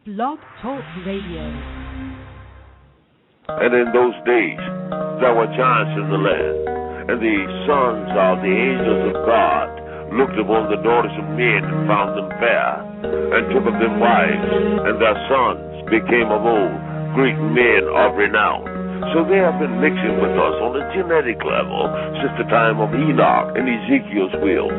Blog Talk Radio. And in those days there were giants in the land, and the sons of the angels of God looked upon the daughters of men and found them fair, and took of them wives, and their sons became of old great men of renown. So they have been mixing with us on a genetic level since the time of Enoch and Ezekiel's will.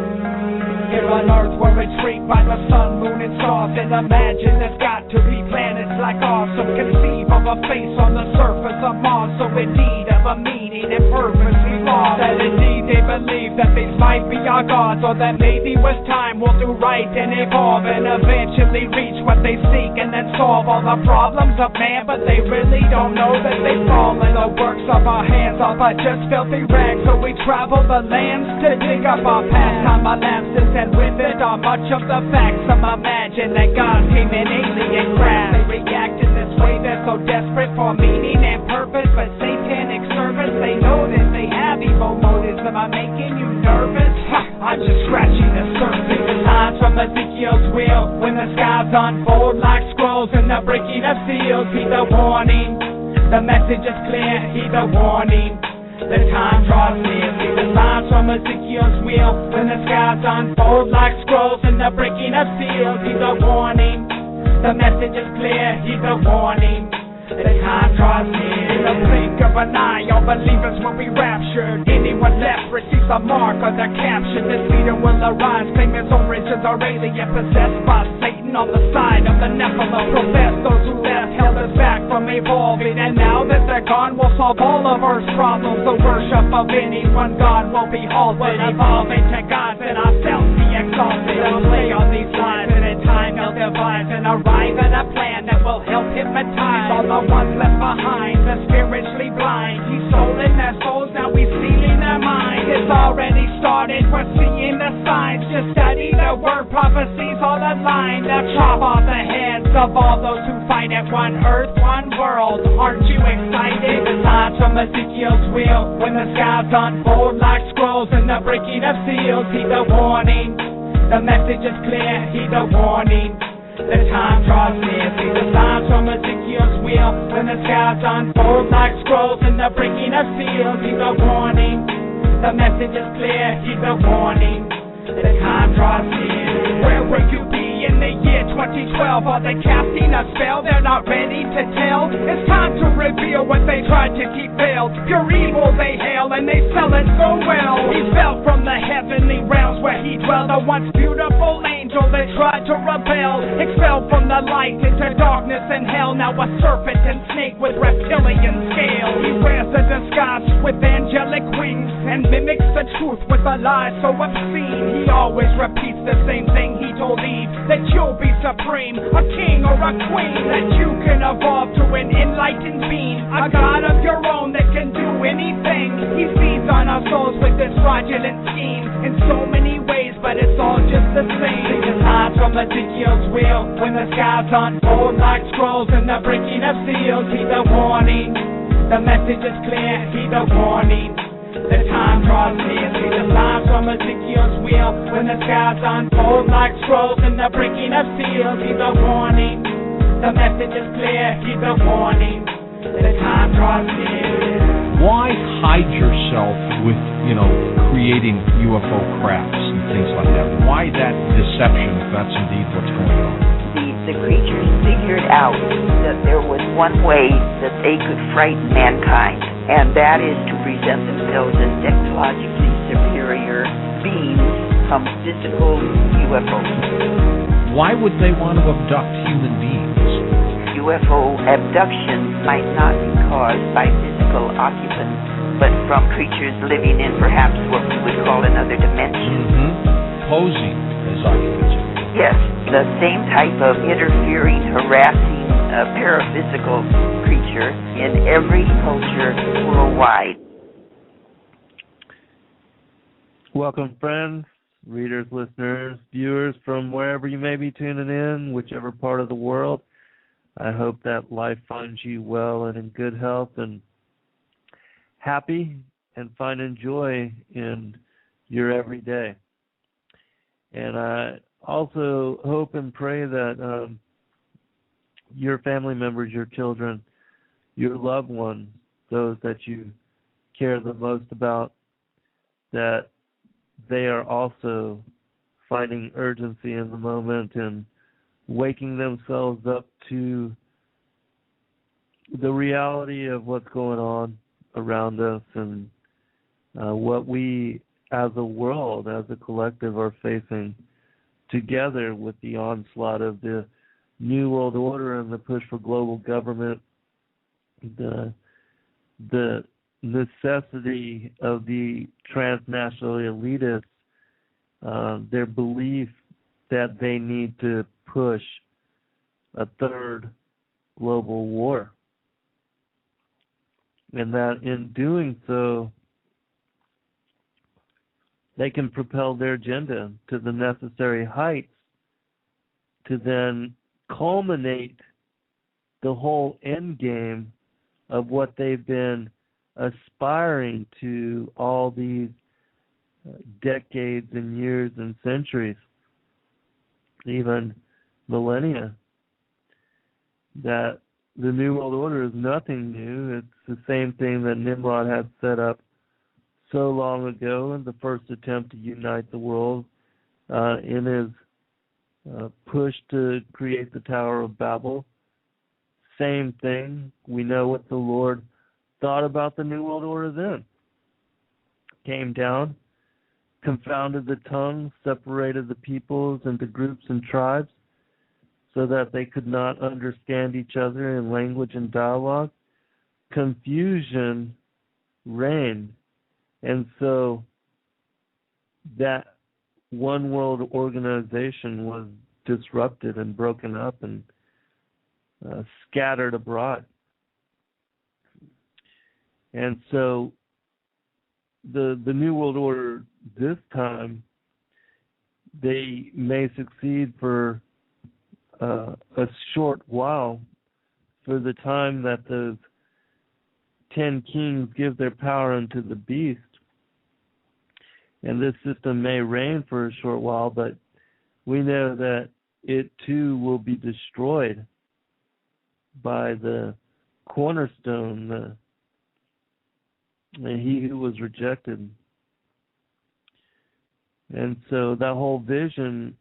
Here on Earth we're intrigued by the sun, moon, and stars, and imagine there's got to be planets like ours. Some conceive of a face on the surface of Mars, so in need of a meaning and purpose we lost. That indeed they believe that these might be our gods, or that maybe with time we'll do right and evolve and eventually reach what they seek and then solve all the problems of man. But they really don't know that they fall in the works of our hands are but just filthy rags. So we travel the lands to dig up our past. Time elapses and with it are much of the facts. Some imagine that God came in alien craft. They react in this way, they're so desperate for meaning and purpose, but satanic service, they know that they have evil motives. Am I making you nervous? I'm just scratching the surface. The lines from Ezekiel's wheel, when the skies unfold like scrolls and the breaking of seals. Heed the warning, the message is clear. Heed the warning, the time draws near. See the lines from Ezekiel's wheel, when the skies unfold like scrolls and the breaking of seals. Heed the warning, the message is clear. Heed the warning, the time draws near. In the blink of an eye, all believers will be raptured. Anyone left receives a mark or they're captured. This leader will arise, claim his origins are alien, possessed by Satan on the side of the Nephilim. Profess those who left held us back from evolving, and now that they're gone, we'll solve all of Earth's problems. The worship of any one God will be halted, evolving to gods and ourselves be exalted. They'll play on these lines, and in time they'll devise and arrive at a plan that will help hypnotize all the ones left behind, the spiritually blind. He's stolen their souls, now he's stealing their minds. It's already started, we're seeing the signs. Just study the word, prophecies all aligned. Now chop off the heads of all those who fight at one earth, one world. Aren't you excited? The signs from Ezekiel's wheel, when the skies unfold like scrolls and the breaking of seals. Heed the warning, the message is clear. Heed the warning, the time draws near. See the signs from Ezekiel's wheel, when the skies unfold like scrolls and the breaking of seals. Heed the warning, the message is clear. Heed the warning, the time draws near. Where will you be in the year 2012? Are they casting a spell they're not ready to tell? It's time to reveal what they tried to keep veiled. Pure evil they hail and they sell it so well. He fell from the heavenly realms where he dwelled, a once beautiful angel that tried to rebel. Expelled from the light into darkness and hell, now a serpent and snake with reptilian scale. He wears a disguise with angelic wings and mimics the truth with a lie so obscene. He always repeats the same thing he told Eve, that you'll be supreme, a king or a queen, that you can evolve to an enlightened being, a god of your own that can do anything. He feeds on our souls with this fraudulent scheme in so many ways, but it's all just the same. Sing the signs from Ezekiel's wheel, when the skies unfold like scrolls and the breaking of seals. Heed the warning, the message is clear. Heed the warning, the time draws near. See the signs from Ezekiel's wheel, when the skies unfold like scrolls and the breaking of seals. Heed the warning, the message is clear. Heed the warning, the time draws near. Why hide yourself with, creating UFO crafts and things like that? Why that deception if that's indeed what's going on? The creatures figured out that there was one way that they could frighten mankind, and that is to present themselves as technologically superior beings from physical UFOs. Why would they want to abduct human beings? UFO abduction might not be caused by physical occupants, but from creatures living in perhaps what we would call another dimension. Posing as occupants. Yes, the same type of interfering, harassing, paraphysical creature in every culture worldwide. Welcome, friends, readers, listeners, viewers from wherever you may be tuning in, whichever part of the world. I hope that life finds you well and in good health and happy and finding joy in your everyday. And I also hope and pray that your family members, your children, your loved ones, those that you care the most about, that they are also finding urgency in the moment and waking themselves up to the reality of what's going on around us and what we as a world, as a collective, are facing together with the onslaught of the New World Order and the push for global government, the necessity of the transnational elitists, their belief that they need to push a third global war. And that in doing so, they can propel their agenda to the necessary heights to then culminate the whole end game of what they've been aspiring to all these decades and years and centuries, even millennia. That the New World Order is nothing new. It's the same thing that Nimrod had set up so long ago in the first attempt to unite the world in his push to create the Tower of Babel. Same thing. We know what the Lord thought about the New World Order then. Came down, confounded the tongues, separated the peoples into groups and tribes so that they could not understand each other in language and dialogue. Confusion reigned. And so that one world organization was disrupted and broken up and scattered abroad. And so the New World Order this time, they may succeed for a short while, for the time that those 10 kings give their power unto the beast. And this system may reign for a short while, but we know that it too will be destroyed by the cornerstone, he who was rejected. And so that whole vision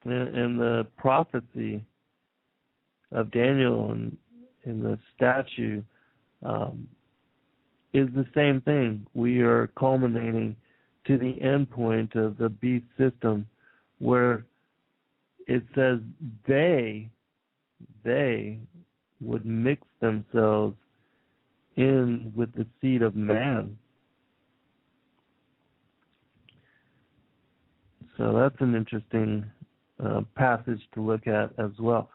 and the prophecy of Daniel and the statue is the same thing. We are culminating to the end point of the beast system, where it says they would mix themselves in with the seed of man. So that's an interesting passage to look at as well.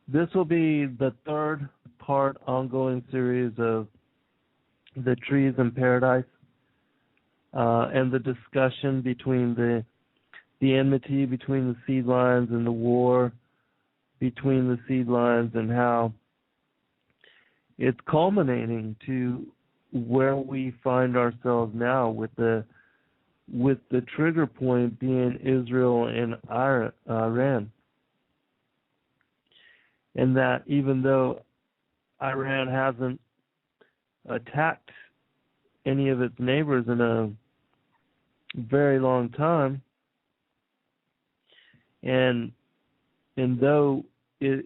This will be the third part ongoing series of the trees in paradise, and the discussion between the enmity between the seed lines and the war between the seed lines, and how it's culminating to where we find ourselves now, with the trigger point being Israel and Iran. And that even though Iran hasn't attacked any of its neighbors in a very long time, and though it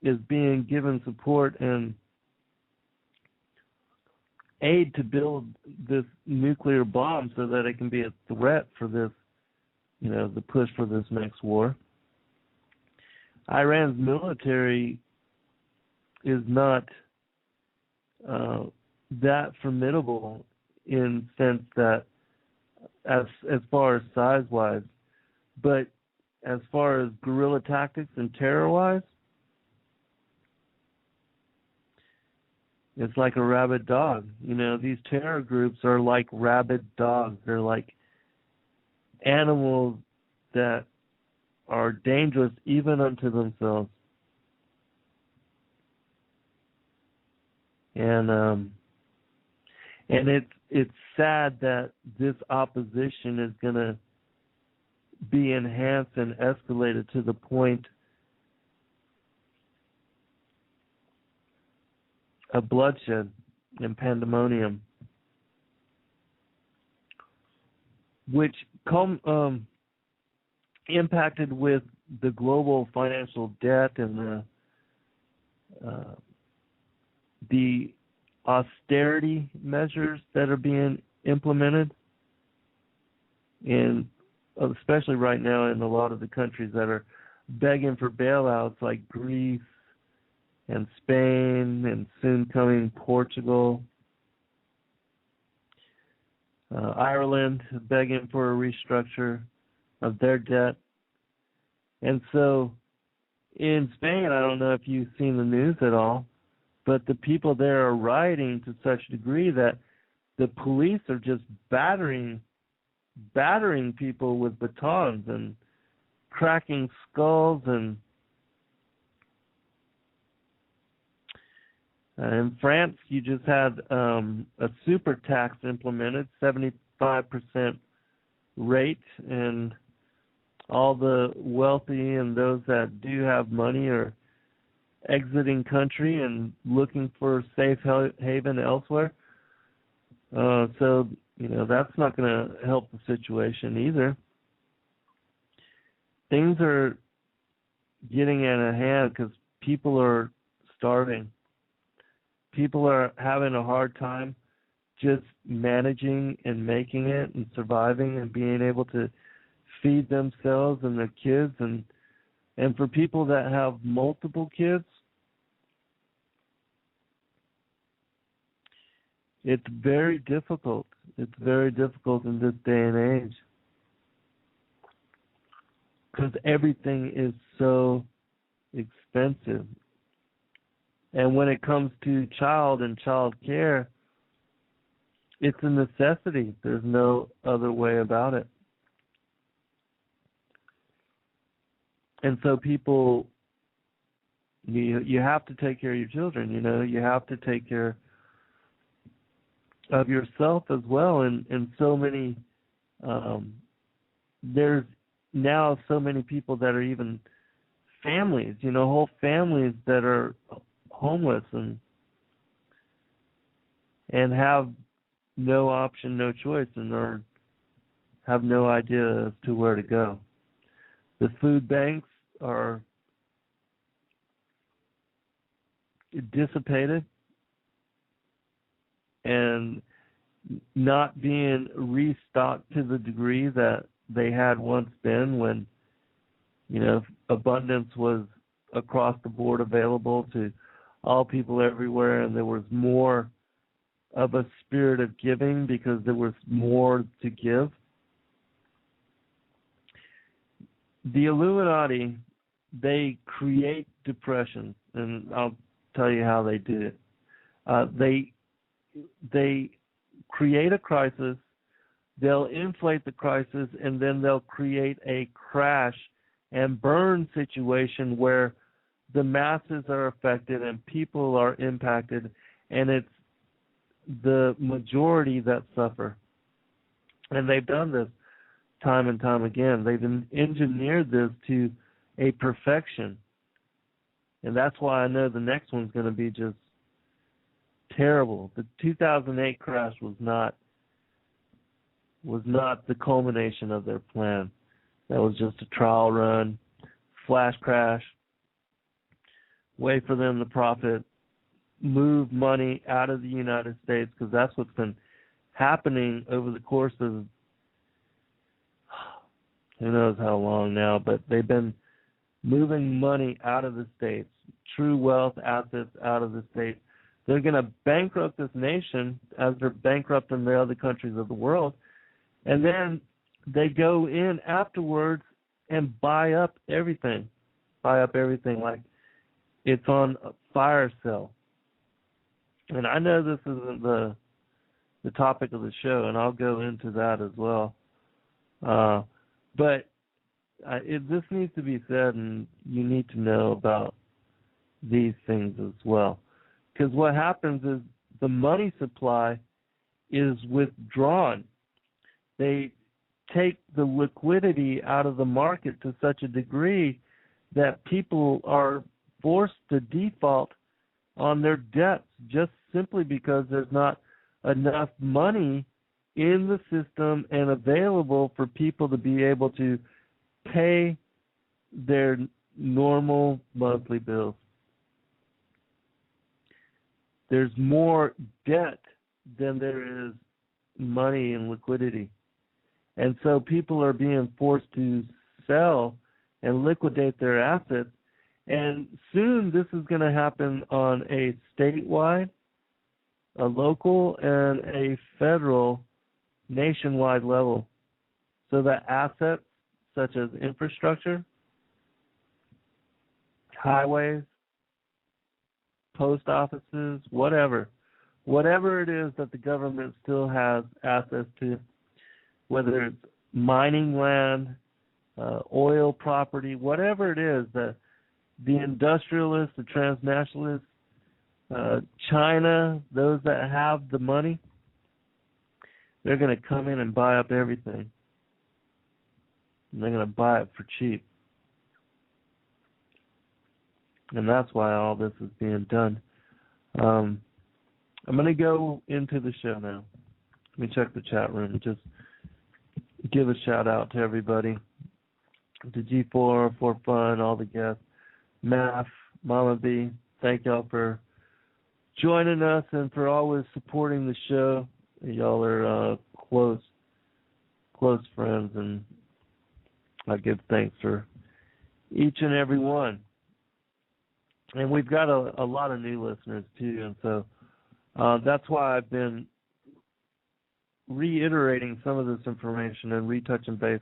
is being given support and aid to build this nuclear bomb so that it can be a threat for this, the push for this next war, Iran's military is not that formidable in sense that as far as size-wise, but as far as guerrilla tactics and terror-wise, it's like a rabid dog. These terror groups are like rabid dogs. They're like animals that are dangerous even unto themselves. And it's sad that this opposition is going to be enhanced and escalated to the point of bloodshed and pandemonium, which impacted with the global financial debt and the austerity measures that are being implemented, and especially right now in a lot of the countries that are begging for bailouts, like Greece and Spain and soon coming Portugal, Ireland begging for a restructure of their debt. And so in Spain, I don't know if you've seen the news at all, but the people there are rioting to such a degree that the police are just battering people with batons and cracking skulls. And in France, you just had a super tax implemented, 75% rate, and all the wealthy and those that do have money are exiting country and looking for safe haven elsewhere. So, that's not going to help the situation either. Things are getting out of hand because people are starving. People are having a hard time just managing and making it and surviving and being able to feed themselves and their kids. And for people that have multiple kids, it's very difficult. It's very difficult in this day and age because everything is so expensive. And when it comes to child and child care, it's a necessity. There's no other way about it. And so people, you have to take care of your children, you have to take care of yourself as well. And so many, there's now so many people that are even families, whole families that are homeless and have no option, no choice, and have no idea as to where to go. The food banks are dissipated and not being restocked to the degree that they had once been when, abundance was across the board available to all people everywhere, and there was more of a spirit of giving because there was more to give. The Illuminati, they create depression, and I'll tell you how they do it. They create a crisis, they'll inflate the crisis, and then they'll create a crash and burn situation where the masses are affected and people are impacted, and it's the majority that suffer. And they've done this time and time again. They've engineered this to a perfection. And that's why I know the next one's going to be just terrible. The 2008 crash was not the culmination of their plan. That was just a trial run, flash crash, way for them to profit, move money out of the United States, because that's what's been happening over the course of who knows how long now, but they've been moving money out of the States, true wealth, assets out of the States. They're going to bankrupt this nation as they're bankrupting the other countries of the world, and then they go in afterwards and buy up everything like it's on a fire sale. And I know this isn't the topic of the show, and I'll go into that as well. But this needs to be said, and you need to know about these things as well. Because what happens is the money supply is withdrawn. They take the liquidity out of the market to such a degree that people are forced to default on their debts just simply because there's not enough money in the system and available for people to be able to pay their normal monthly bills. There's more debt than there is money and liquidity. And so people are being forced to sell and liquidate their assets. And soon this is going to happen on a statewide, a local, and a federal, nationwide level. So that assets such as infrastructure, highways, post offices, whatever it is that the government still has access to, whether it's mining land, oil property, whatever it is, the industrialists, the transnationalists, China, those that have the money, they're going to come in and buy up everything. And they're going to buy it for cheap. And that's why all this is being done. I'm going to go into the show now. Let me check the chat room and just give a shout out to everybody. To G4, For Fun, all the guests. Math, Mama B, thank y'all for joining us and for always supporting the show. Y'all are close friends, and I give thanks for each and every one. And we've got a lot of new listeners too, and so that's why I've been reiterating some of this information and retouching base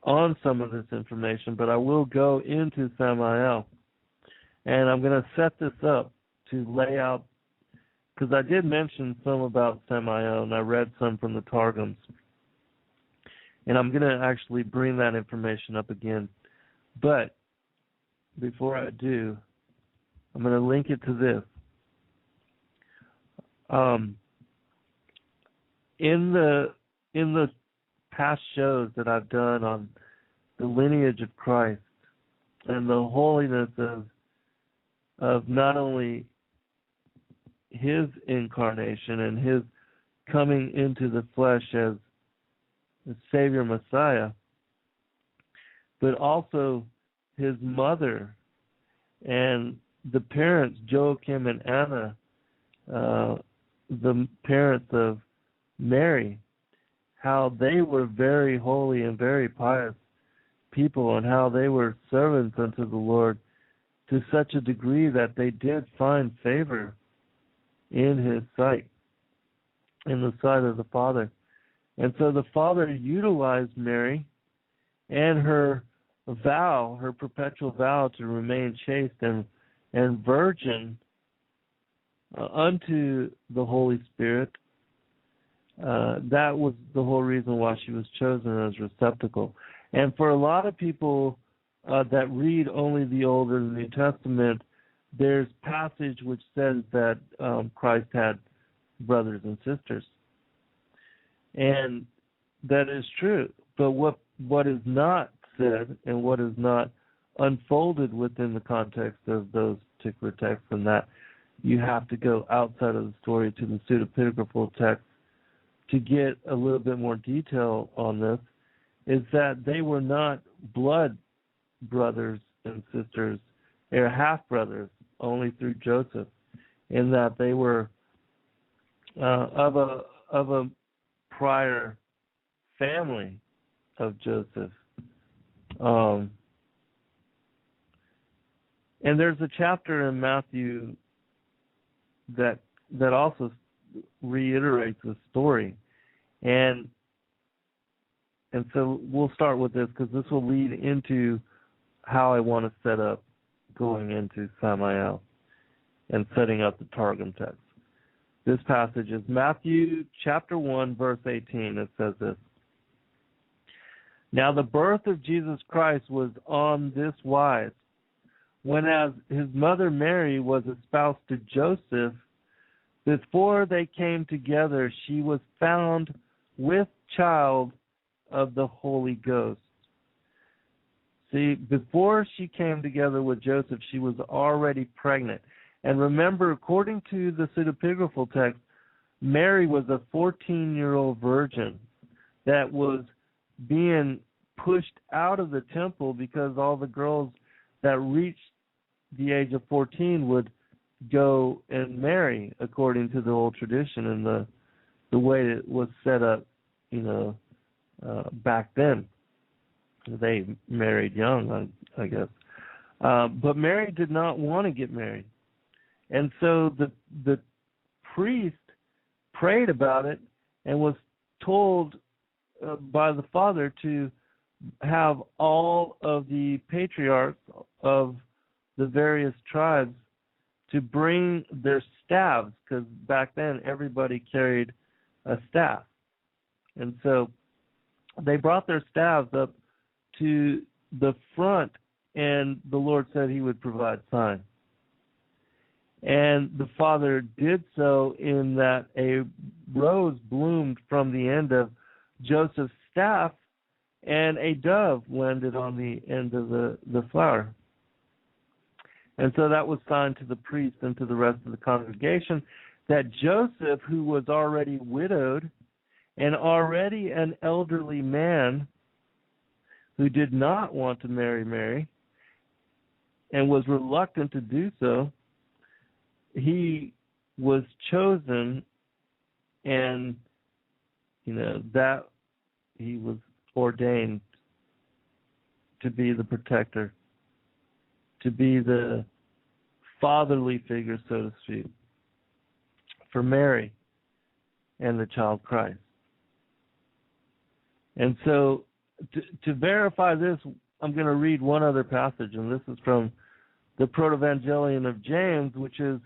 on some of this information, but I will go into Samael, and I'm going to set this up to lay out, because I did mention some about Samael, and I read some from the Targums, and I'm going to actually bring that information up again. But before I do, I'm going to link it to this. In the past shows that I've done on the lineage of Christ and the holiness of not only his incarnation and his coming into the flesh as the Savior Messiah, but also his mother and the parents, Joachim and Anna, the parents of Mary, how they were very holy and very pious people, and how they were servants unto the Lord to such a degree that they did find favor in his sight, in the sight of the Father. And so the Father utilized Mary and her vow, her perpetual vow to remain chaste and virgin unto the Holy Spirit. That was the whole reason why she was chosen as receptacle. And for a lot of people that read only the Old and the New Testament, there's passage which says that Christ had brothers and sisters. And that is true. But what is not said and what is not unfolded within the context of those particular texts, and that you have to go outside of the story to the pseudepigraphal text to get a little bit more detail on this, is that they were not blood brothers and sisters. They were half-brothers only through Joseph, in that they were of a prior family of Joseph. And there's a chapter in Matthew that also reiterates the story. And so we'll start with this, because this will lead into how I want to set up going into Samael and setting up the Targum text. This passage is Matthew chapter 1, verse 18. It says this: Now the birth of Jesus Christ was on this wise. When as his mother Mary was espoused to Joseph, before they came together, she was found with child of the Holy Ghost. See, before she came together with Joseph, she was already pregnant. And remember, according to the pseudepigraphal text, Mary was a 14-year-old virgin that was being pushed out of the temple because all the girls that reached the age of 14 would go and marry according to the old tradition and the way it was set up, back then. They married young, I guess. But Mary did not want to get married. And so the priest prayed about it and was told by the father to have all of the patriarchs of the various tribes to bring their staffs, because back then everybody carried a staff. And so they brought their staffs up to the front, and the Lord said he would provide signs. And the father did so in that a rose bloomed from the end of Joseph's staff, and a dove landed on the end of the flower. And so that was signed to the priest and to the rest of the congregation that Joseph, who was already widowed and already an elderly man who did not want to marry Mary and was reluctant to do so, he was chosen, and that he was ordained to be the protector, to be the fatherly figure, so to speak, for Mary and the child Christ. And so to verify this, I'm going to read one other passage, and this is from the Protevangelion of James, which is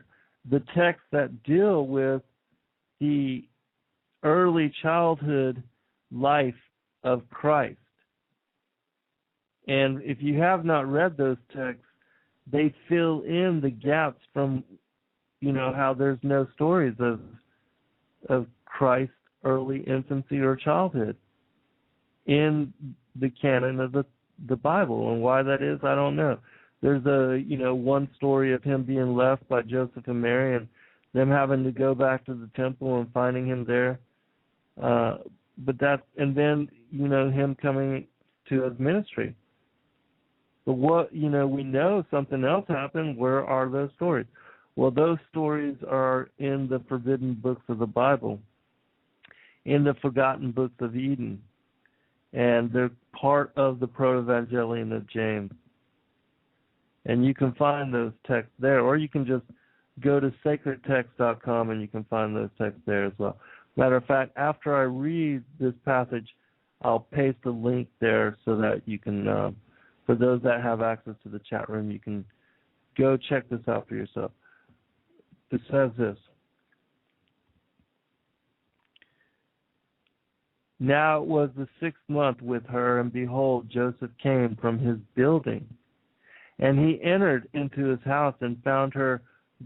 the texts that deal with the early childhood life of Christ. And if you have not read those texts, they fill in the gaps from, how there's no stories of Christ's early infancy or childhood in the canon of the Bible. And why that is, I don't know. There's one story of him being left by Joseph and Mary and them having to go back to the temple and finding him there. And then, him coming to his ministry. But what, we know something else happened. Where are those stories? Well, those stories are in the forbidden books of the Bible, in the forgotten books of Eden. And they're part of the Protevangelion of James. And you can find those texts there, or you can just go to sacredtext.com and you can find those texts there as well. Matter of fact, after I read this passage, I'll paste a link there so that you can, for those that have access to the chat room, you can go check this out for yourself. It says this: Now it was the 6th month with her, and behold, Joseph came from his building. And he entered into his house and found her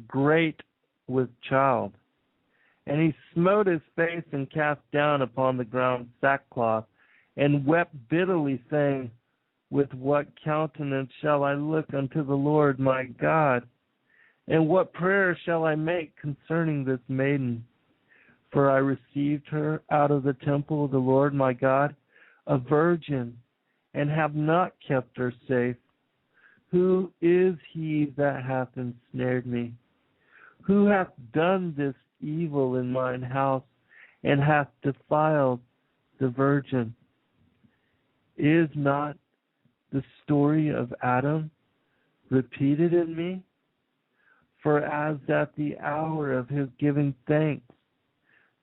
great with child. And he smote his face and cast down upon the ground sackcloth and wept bitterly, saying, With what countenance shall I look unto the Lord my God? And what prayer shall I make concerning this maiden? For I received her out of the temple of the Lord my God, a virgin, and have not kept her safe. Who is he that hath ensnared me? Who hath done this evil in mine house, and hath defiled the virgin? Is not the story of Adam repeated in me? For as at the hour of his giving thanks,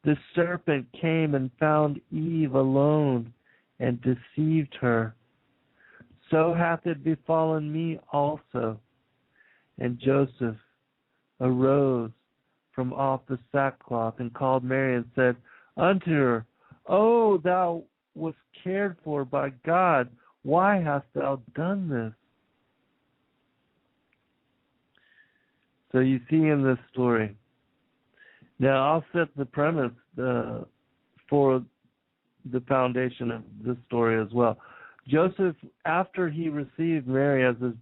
the serpent came and found Eve alone, and deceived her. So hath it befallen me also. And Joseph arose from off the sackcloth, and called Mary, and said unto her, O thou wast cared for by God, why hast thou done this? So you see in this story. Now I'll set the premise for the foundation of this story as well. Joseph, after he received Mary as his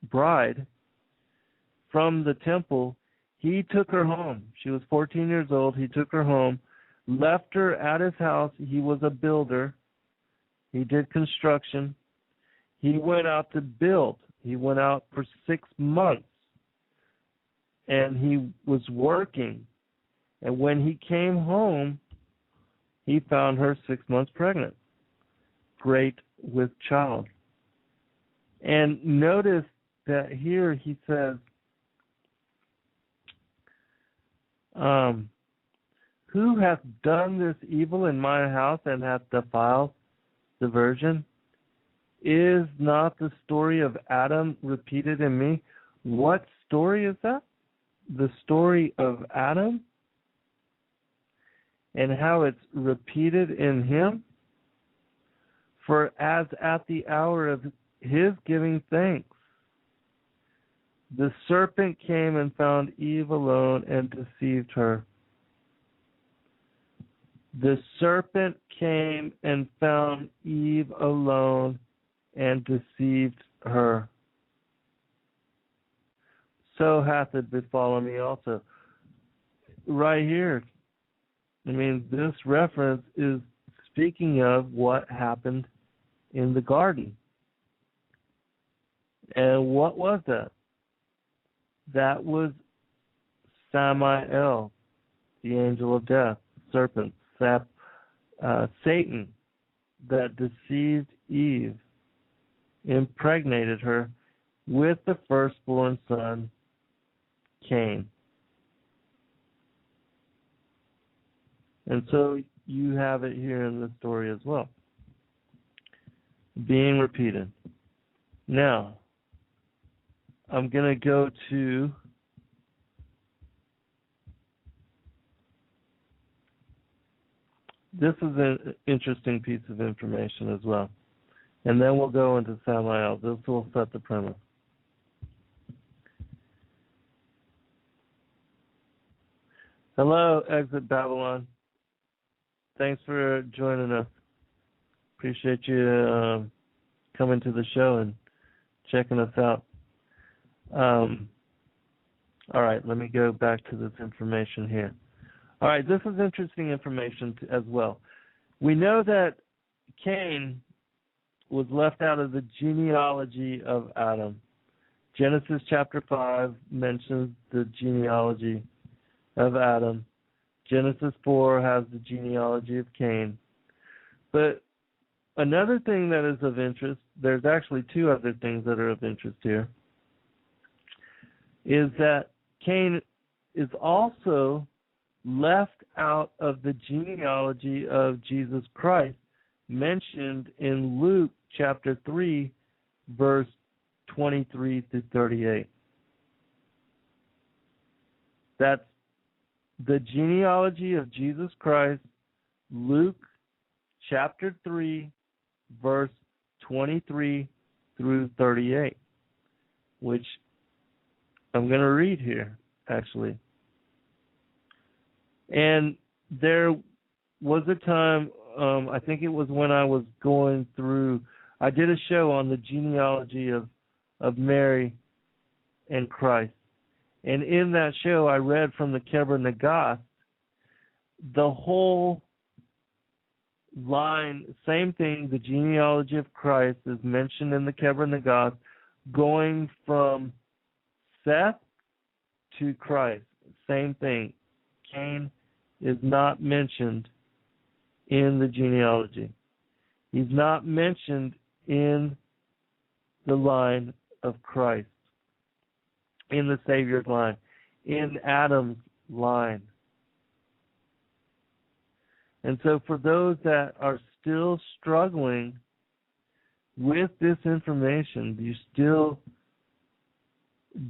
bride from the temple, he took her home. She was 14 years old. He took her home, left her at his house. He was a builder. He did construction. He went out to build. He went out for 6 months, and he was working. And when he came home, he found her 6 months pregnant, great with child. And notice that here he says, who hath done this evil in my house and hath defiled the virgin? Is not the story of Adam repeated in me? What story is that? The story of Adam and how it's repeated in him? For as at the hour of his giving thanks, the serpent came and found Eve alone and deceived her. The serpent came and found Eve alone and deceived her. So hath it befallen me also. Right here, I mean, this reference is speaking of what happened in the garden. And what was that? That was Samael, the angel of death, serpent, Satan, that deceived Eve, impregnated her with the firstborn son, Cain. And so you have it here in the story as well, being repeated. Now, I'm going to go to this is an interesting piece of information as well. And then we'll go into Samael. This will set the premise. Hello, Exit Babylon. Thanks for joining us. Appreciate you coming to the show and checking us out. All right, let me go back to this information here. All right, this is interesting information as well. We know that Cain was left out of the genealogy of Adam. Genesis chapter 5 mentions the genealogy of Adam. Genesis 4 has the genealogy of Cain. But another thing that is of interest, there's actually two other things that are of interest here, is that Cain is also left out of the genealogy of Jesus Christ mentioned in Luke chapter 3, verse 23 through 38. That's the genealogy of Jesus Christ, Luke chapter 3, verse 23 through 38, which I'm going to read here, actually. And there was a time, I think it was when I was going through, I did a show on the genealogy of Mary and Christ. And in that show, I read from the Keber Nagast, the whole line, same thing, the genealogy of Christ is mentioned in the Keber Nagast, going from Seth to Christ. Same thing. Cain is not mentioned in the genealogy. He's not mentioned in the line of Christ, in the Savior's line, in Adam's line. And so for those that are still struggling with this information, you're still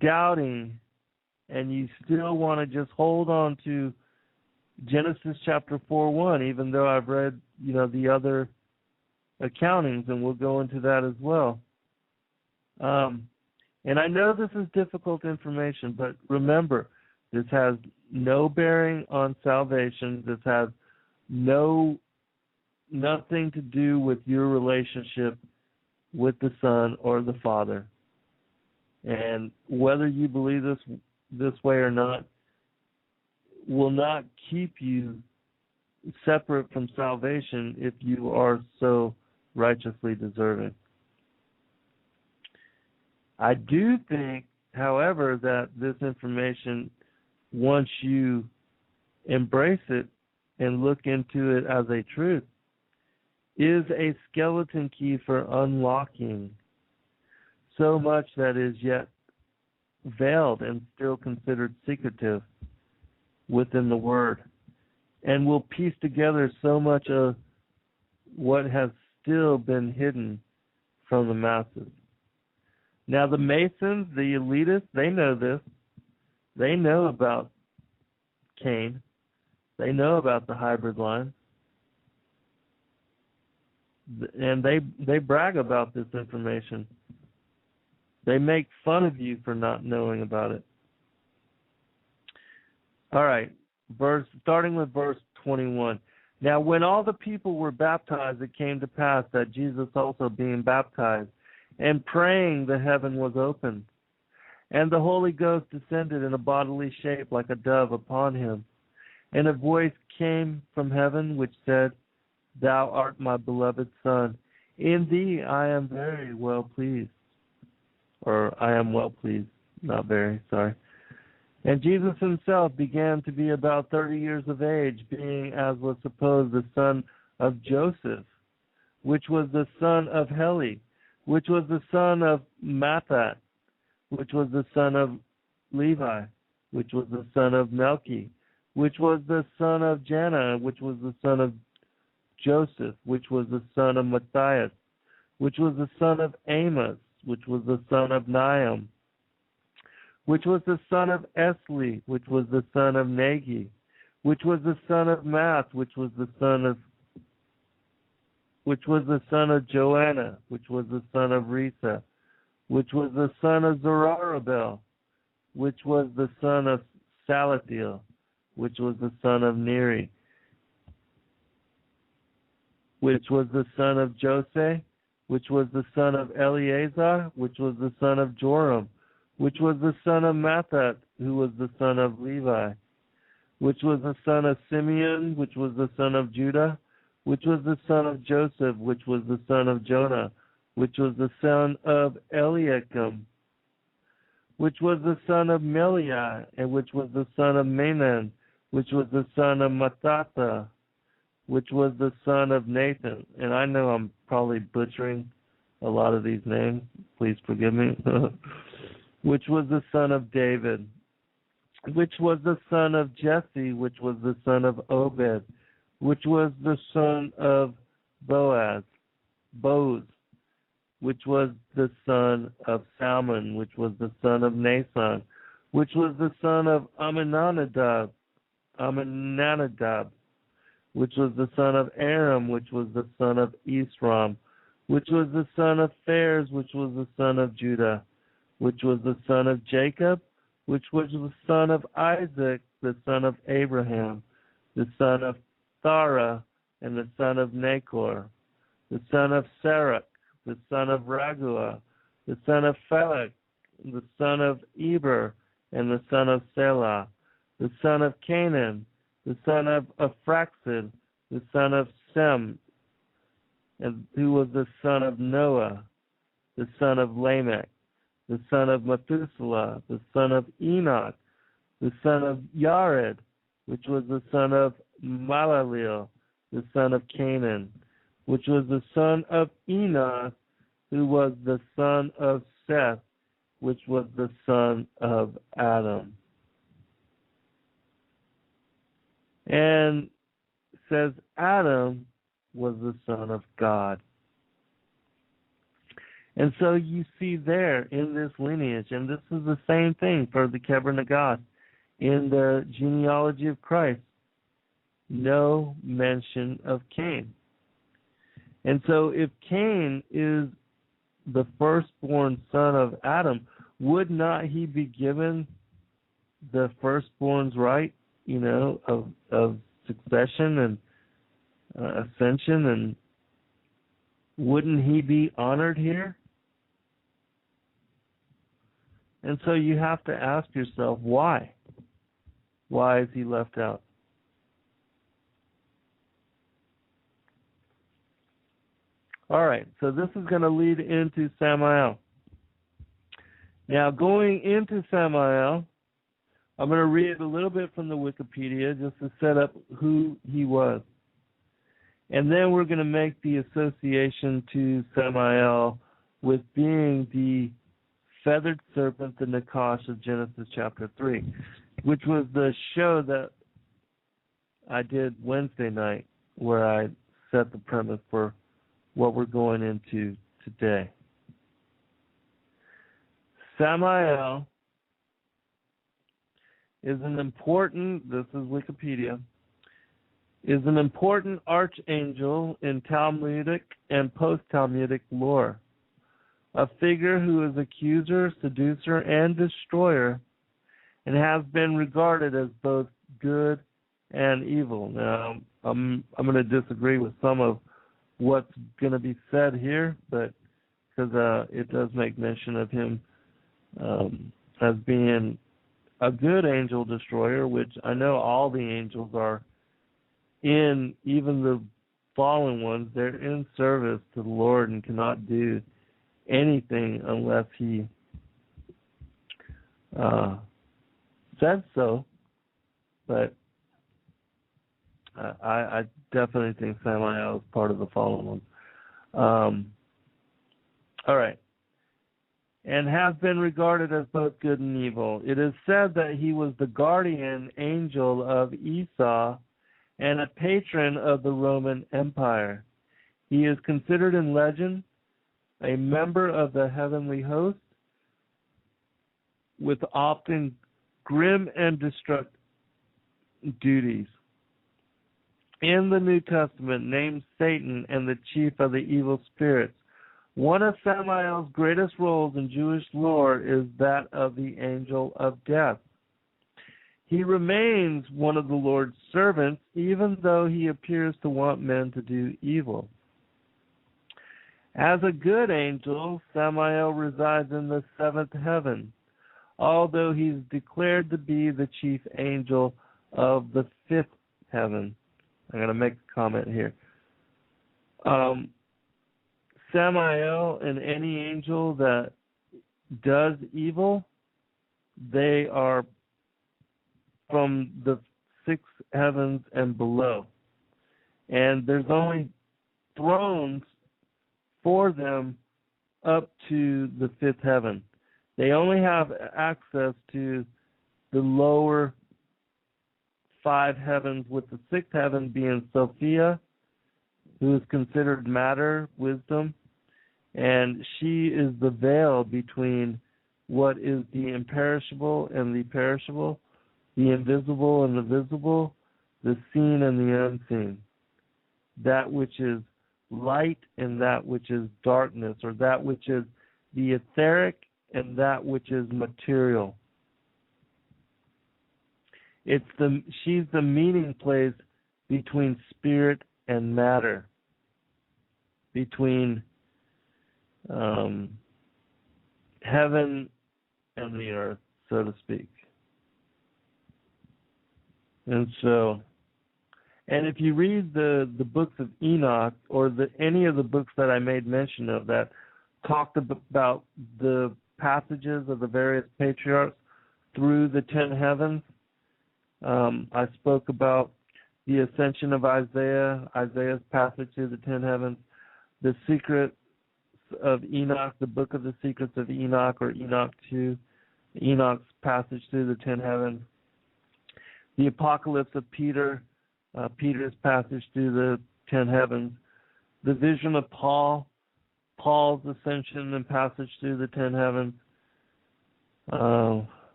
doubting, and you still want to just hold on to Genesis chapter 4:1, even though I've read, the other accountings, and we'll go into that as well. And I know this is difficult information, but remember, this has no bearing on salvation. This has nothing to do with your relationship with the Son or the Father. And whether you believe this way or not, will not keep you separate from salvation if you are so righteously deserving. I do think, however, that this information, once you embrace it and look into it as a truth, is a skeleton key for unlocking so much that is yet veiled and still considered secretive within the Word, and will piece together so much of what has still been hidden from the masses. Now, the Masons, the elitists, they know this. They know about Cain. They know about the hybrid line. And they brag about this information. They make fun of you for not knowing about it. All right, starting with verse 21. Now, when all the people were baptized, it came to pass that Jesus also being baptized, and praying, the heaven was opened, and the Holy Ghost descended in a bodily shape like a dove upon him. And a voice came from heaven which said, Thou art my beloved Son, in thee I am very well pleased. Or I am well pleased, not very, sorry. And Jesus himself began to be about 30 years of age, being, as was supposed, the son of Joseph, which was the son of Heli, which was the son of Matthat, which was the son of Levi, which was the son of Melchi, which was the son of Janna, which was the son of Joseph, which was the son of Matthias, which was the son of Amos, which was the son of Nahum, which was the son of Esli, which was the son of Nagi, which was the son of Math, which was the son of Joanna, which was the son of Risa, which was the son of Zerubbabel, which was the son of Salathiel, which was the son of Neri, which was the son of Jose, which was the son of Eleazar, which was the son of Joram, which was the son of Matthat, who was the son of Levi, which was the son of Simeon, which was the son of Judah, which was the son of Joseph, which was the son of Jonah, which was the son of Eliakim, which was the son of Meliah, and which was the son of Menan, which was the son of Mattatha, which was the son of Nathan. And I know I'm probably butchering a lot of these names. Please forgive me. Which was the son of David, which was the son of Jesse, which was the son of Obed, which was the son of Boaz, which was the son of Salmon, which was the son of Nason, which was the son of Amminadab, which was the son of Aram, which was the son of Esrom, which was the son of Phares, which was the son of Judah, which was the son of Jacob, which was the son of Isaac, the son of Abraham, the son of Thara, and the son of Nachor, the son of Serach, the son of Raguah, the son of Phelek, the son of Eber, and the son of Selah, the son of Canaan, the son of Ephraxid, the son of Sem, and who was the son of Noah, the son of Lamech, the son of Methuselah, the son of Enoch, the son of Yared, which was the son of Malaleel, the son of Canaan, which was the son of Enoch, who was the son of Seth, which was the son of Adam. And says Adam was the son of God. And so you see there in this lineage, and this is the same thing for the Keber Nagash, in the genealogy of Christ, no mention of Cain. And so if Cain is the firstborn son of Adam, would not he be given the firstborn's right, of succession and ascension, and wouldn't he be honored here? And so you have to ask yourself, why? Why is he left out? All right, so this is going to lead into Samael. Now, going into Samael, I'm going to read a little bit from the Wikipedia just to set up who he was. And then we're going to make the association to Samael with being the feathered serpent, the Nachash of Genesis chapter 3, which was the show that I did Wednesday night where I set the premise for what we're going into today. Samael is an important, this is Wikipedia, is an important archangel in Talmudic and post-Talmudic lore, a figure who is accuser, seducer, and destroyer, and has been regarded as both good and evil. Now, I'm going to disagree with some of what's going to be said here, but because it does make mention of him as being a good angel destroyer, which I know all the angels are in, even the fallen ones, they're in service to the Lord and cannot do anything unless he says so. But I definitely think Samael is part of the fallen ones. All right. And has been regarded as both good and evil. It is said that he was the guardian angel of Esau and a patron of the Roman Empire. He is considered in legend a member of the heavenly host with often grim and destructive duties. In the New Testament, named Satan and the chief of the evil spirits. One of Samael's greatest roles in Jewish lore is that of the angel of death. He remains one of the Lord's servants, even though he appears to want men to do evil. As a good angel, Samael resides in the seventh heaven, although he's declared to be the chief angel of the fifth heaven. I'm going to make a comment here. Samael and any angel that does evil, they are from the sixth heavens and below. And there's only thrones for them up to the fifth heaven. They only have access to the lower five heavens, with the sixth heaven being Sophia, who is considered matter, wisdom, and she is the veil between what is the imperishable and the perishable, the invisible and the visible, the seen and the unseen, that which is light and that which is darkness, or that which is the etheric and that which is material. She's the meeting place between spirit and matter, between heaven and the earth, so to speak. And so, and if you read the books of Enoch, or any of the books that I made mention of that talked about the passages of the various patriarchs through the 10 heavens, I spoke about the ascension of Isaiah's passage through the 10 heavens, the secrets of Enoch, the book of the secrets of Enoch, or Enoch 2, Enoch's passage through the 10 heavens, the apocalypse of Peter, Peter's passage through the 10 heavens, the vision of Paul's ascension and passage through the 10 heavens,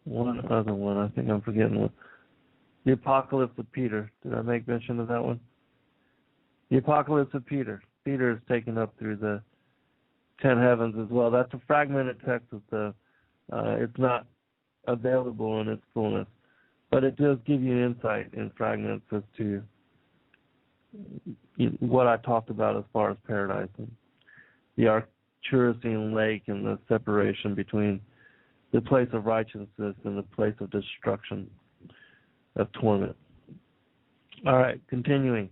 one other one, I think I'm forgetting one. The Apocalypse of Peter. Did I make mention of that one? The Apocalypse of Peter. Peter is taken up through the 10 heavens as well. That's a fragmented text of it's not available in its fullness, but it does give you insight in fragments as to what I talked about as far as paradise and the Arcturus lake and the separation between the place of righteousness and the place of destruction, of torment. All right, continuing.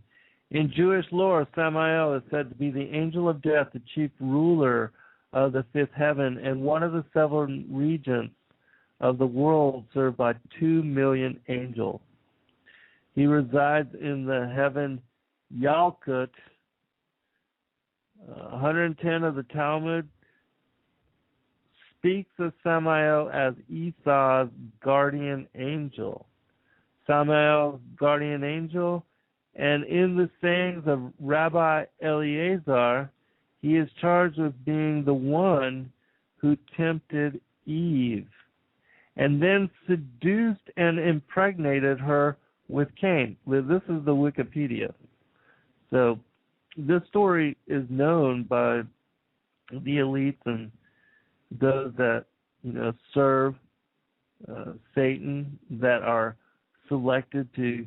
In Jewish lore, Samael is said to be the angel of death, the chief ruler of the fifth heaven, and one of the seven regions of the world served by 2 million angels. He resides in the heaven Yalkut. 110 of the Talmud speaks of Samael as Esau's guardian angel. Samael's guardian angel, and in the sayings of Rabbi Eleazar, he is charged with being the one who tempted Eve and then seduced and impregnated her with Cain. This is the Wikipedia. So this story is known by the elites and those that serve Satan, that are selected to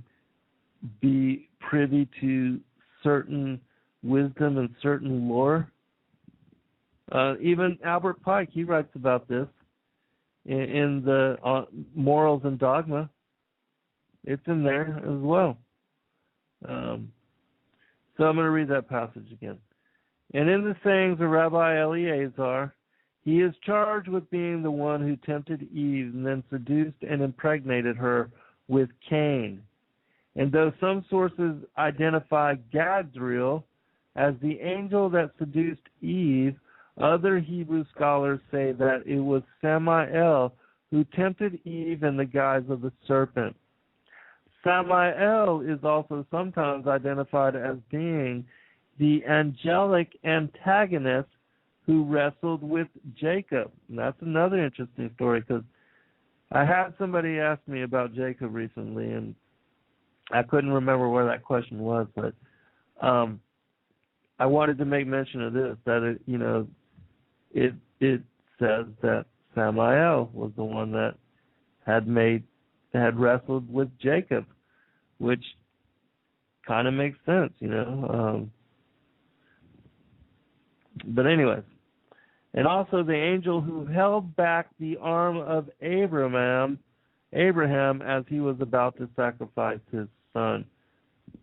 be privy to certain wisdom and certain lore. Even Albert Pike, he writes about this in the Morals and Dogma. It's in there as well. So I'm going to read that passage again. And in the sayings of Rabbi Eleazar, he is charged with being the one who tempted Eve and then seduced and impregnated her with Cain. And though some sources identify Gabriel as the angel that seduced Eve, other Hebrew scholars say that it was Samael who tempted Eve in the guise of the serpent. Samael is also sometimes identified as being the angelic antagonist who wrestled with Jacob. And that's another interesting story, because I had somebody ask me about Jacob recently, and I couldn't remember where that question was, but I wanted to make mention of this, that it says that Samael was the one that had wrestled with Jacob, which kind of makes sense, But anyways, and also the angel who held back the arm of Abraham as he was about to sacrifice his son.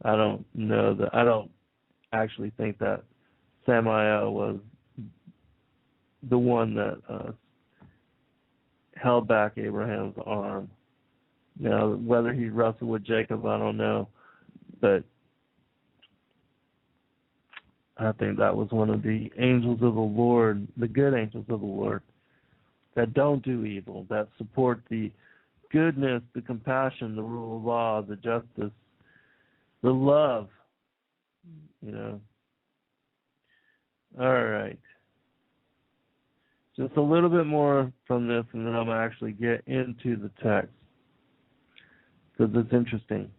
I don't actually think that Samael was the one that held back Abraham's arm. Now, whether he wrestled with Jacob, I don't know, but I think that was one of the angels of the Lord, the good angels of the Lord, that don't do evil, that support the goodness, the compassion, the rule of law, the justice, the love, All right. Just a little bit more from this, and then I'm going to actually get into the text, because it's interesting,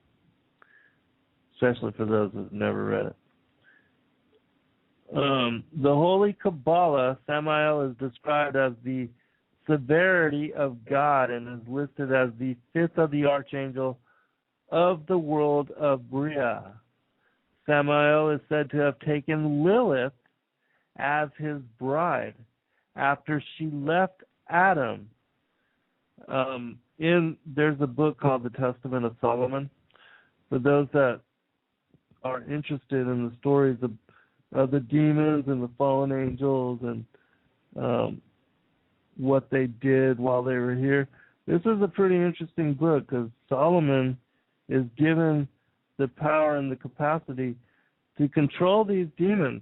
especially for those who've never read it. The Holy Kabbalah, Samael is described as the severity of God and is listed as the fifth of the archangel of the world of Bria. Samael is said to have taken Lilith as his bride after she left Adam. There's a book called the Testament of Solomon. For those that are interested in the stories of the demons and the fallen angels and what they did while they were here, this is a pretty interesting book, because Solomon is given the power and the capacity to control these demons,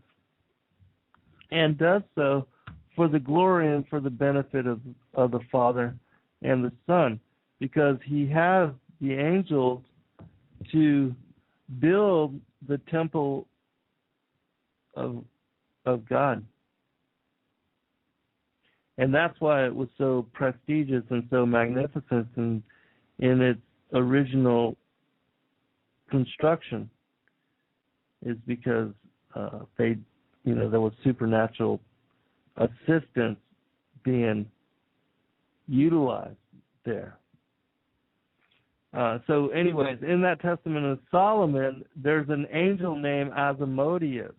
and does so for the glory and for the benefit of the Father and the Son, because he has the angels to build the temple of God. And that's why it was so prestigious and so magnificent in its original construction, is because there was supernatural assistance being utilized there. So anyways, in that Testament of Solomon, there's an angel named Asmodeus.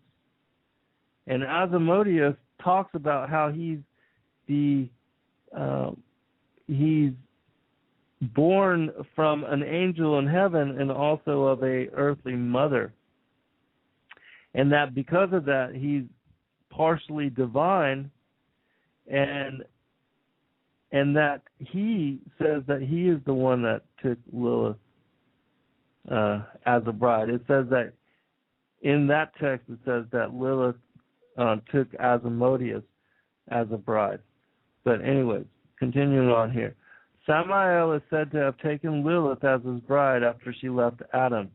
And Asmodeus talks about how he's the he's born from an angel in heaven and also of a earthly mother. And that because of that, he's partially divine, and that he says that he is the one that took Lilith as a bride. It says that in that text, it says that Lilith took Asmodeus as a bride. But anyways, continuing on here. Samael is said to have taken Lilith as his bride after she left Adam.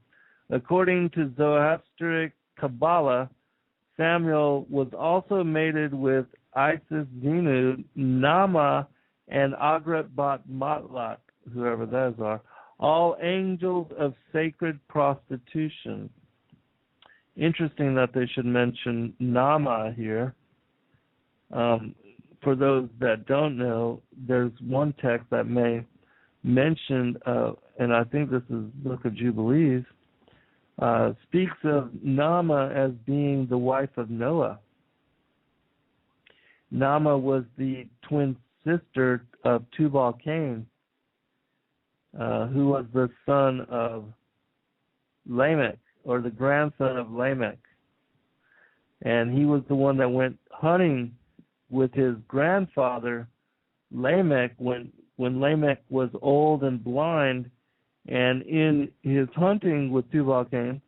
According to Zoroastric Kabbalah, Samuel was also mated with Isis Zenu, Nama, and Agrat Bat Matlat, whoever those are, all angels of sacred prostitution. Interesting that they should mention Nama here. For those that don't know, there's one text that may mention, and I think this is Book of Jubilees, speaks of Nama as being the wife of Noah. Nama was the twin sister of Tubal-Cain, who was the son of Lamech, or the grandson of Lamech. And he was the one that went hunting with his grandfather, Lamech, when Lamech was old and blind, and in his hunting with Tubal-Cain,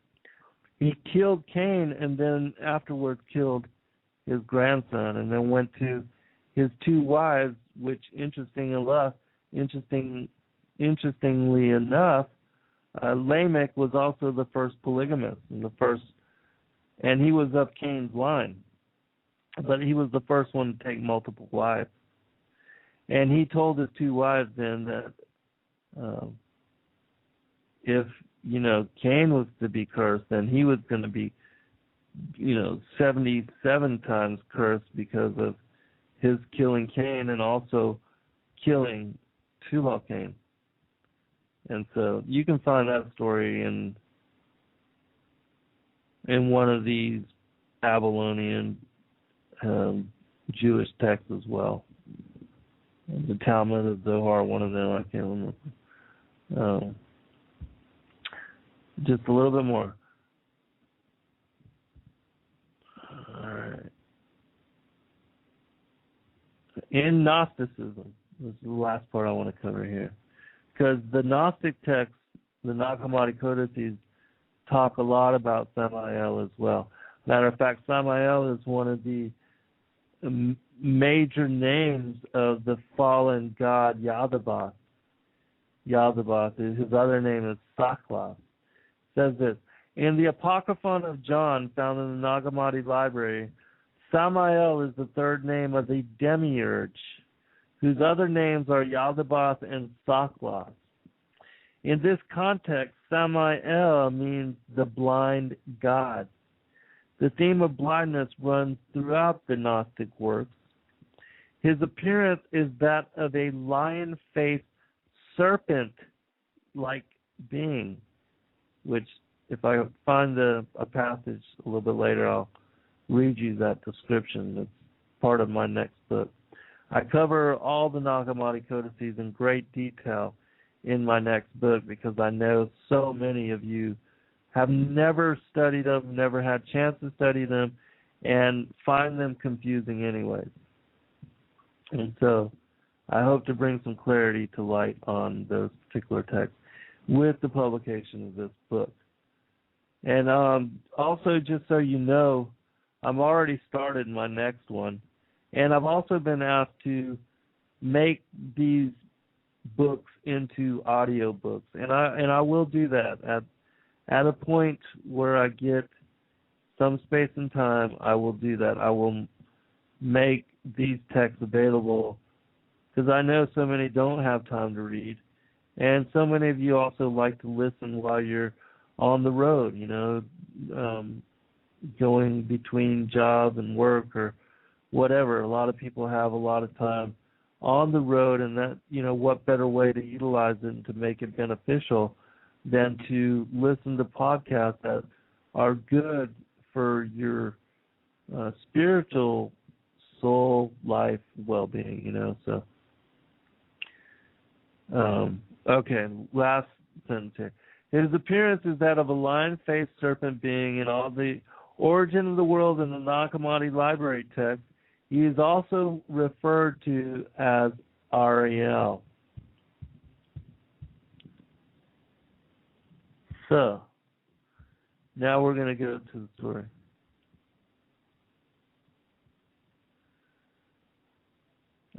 he killed Cain and then afterwards killed his grandson, and then went to his two wives, which interestingly enough, Lamech was also the first polygamist, and he was of Cain's line, but he was the first one to take multiple wives. And he told his two wives then that if, Cain was to be cursed, then he was going to be, 77 times cursed because of his killing Cain and also killing Tubal-Cain. And so you can find that story in one of these Babylonian Jewish texts as well. The Talmud of Zohar, one of them, I can't remember. Just a little bit more. All right. In Gnosticism, this is the last part I want to cover here, because the Gnostic texts, the Nag Hammadi codices, talk a lot about Samael as well. Matter of fact, Samael is one of the major names of the fallen god Yaldabaoth. His other name is Sakla. Says this: in the Apocryphon of John, found in the Nag Hammadi library, Samael is the third name of the demiurge, whose other names are Yaldabaoth and Sakla. In this context, Samael means the blind god. The theme of blindness runs throughout the Gnostic works. His appearance is that of a lion-faced serpent-like being, which, if I find a passage a little bit later, I'll read you that description. It's part of my next book. I cover all the Nag Hammadi codices in great detail in my next book because I know so many of you have never studied them, never had a chance to study them, and find them confusing anyways. And so I hope to bring some clarity to light on those particular texts with the publication of this book. And also, just so you know, I'm already started my next one, and I've also been asked to make these books into audio books, and I will do that at a point where I get some space and time. I will do that. I will make these texts available because I know so many don't have time to read, and so many of you also like to listen while you're on the road, going between job and work or whatever. A lot of people have a lot of time on the road, and that, what better way to utilize it and to make it beneficial than to listen to podcasts that are good for your spiritual soul life well-being, So Okay, last sentence here. His appearance is that of a lion-faced serpent being in all the origin of the world in the Nag Hammadi library text. He is also referred to as Ariel. So, now we're going to go to the story.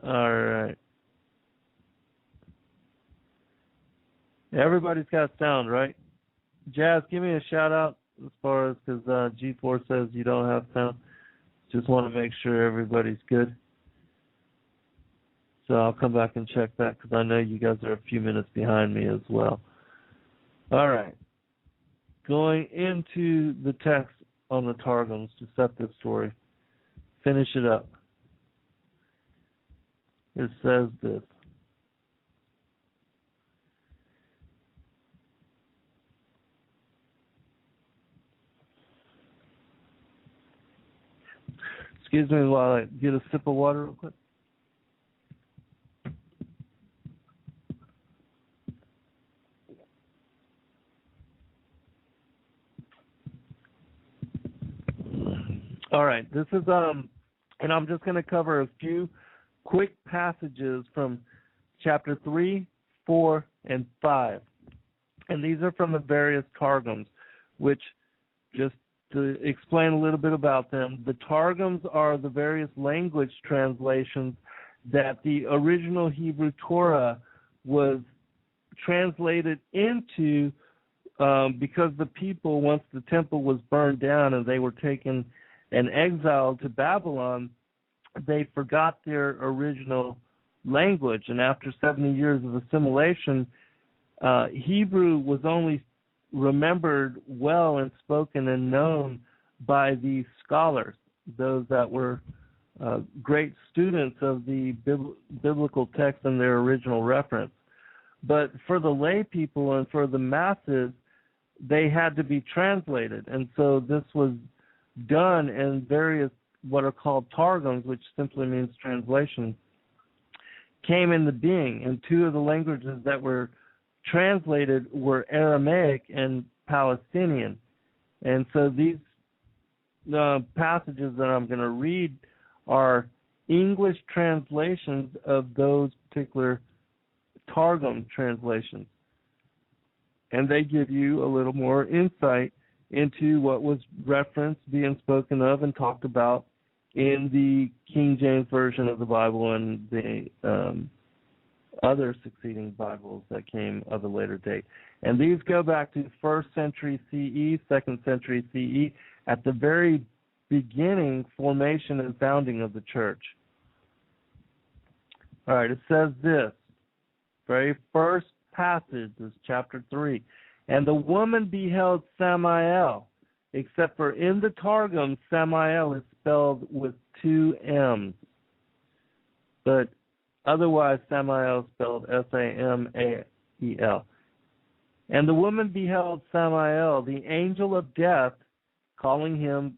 All right. Everybody's got sound, right? Jazz, give me a shout out as far as, because G4 says you don't have sound. Just want to make sure everybody's good. So I'll come back and check that, because I know you guys are a few minutes behind me as well. All right. Going into the text on the Targums to set this story. Finish it up. It says this. Excuse me while I get a sip of water real quick. All right, this is and I'm just going to cover a few quick passages from chapter 3, 4, and 5. And these are from the various Targums, which, just to explain a little bit about them, the Targums are the various language translations that the original Hebrew Torah was translated into, because the people, once the temple was burned down and they were taken and exiled to Babylon, they forgot their original language. And after 70 years of assimilation, Hebrew was only remembered well and spoken and known by the scholars, those that were great students of the biblical text and their original reference. But for the lay people and for the masses, they had to be translated. And so this was done in various what are called Targums, which simply means translation, came into being. And two of the languages that were translated were Aramaic and Palestinian. And so these passages that I'm going to read are English translations of those particular Targum translations. And they give you a little more insight into what was referenced, being spoken of, and talked about in the King James Version of the Bible and the other succeeding Bibles that came of a later date. And these go back to 1st century CE, 2nd century CE, at the very beginning formation and founding of the church. All right, it says this, very first passage is chapter 3. And the woman beheld Samael, except for in the Targum, Samael is spelled with 2 M's. But otherwise, Samael is spelled Samael. And the woman beheld Samael, the angel of death, calling him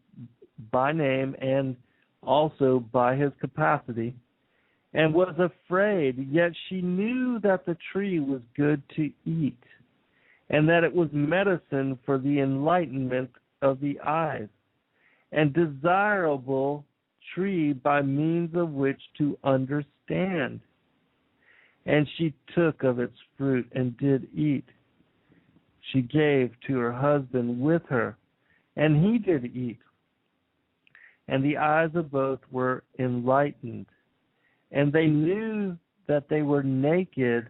by name and also by his capacity, and was afraid, yet she knew that the tree was good to eat, and that it was medicine for the enlightenment of the eyes, and desirable tree by means of which to understand. And she took of its fruit and did eat. She gave to her husband with her, and he did eat. And the eyes of both were enlightened, and they knew that they were naked,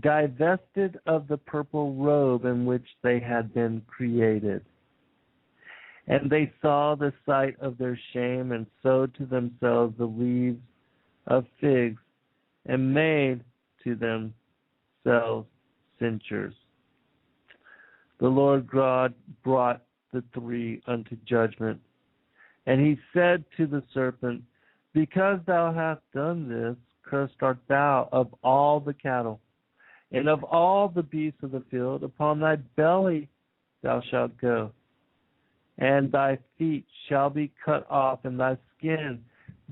divested of the purple robe in which they had been created. And they saw the sight of their shame, and sewed to themselves the leaves of figs, and made to themselves cinctures. The Lord God brought the 3 unto judgment. And he said to the serpent, because thou hast done this, cursed art thou of all the cattle, and of all the beasts of the field. Upon thy belly thou shalt go, and thy feet shall be cut off, and thy skin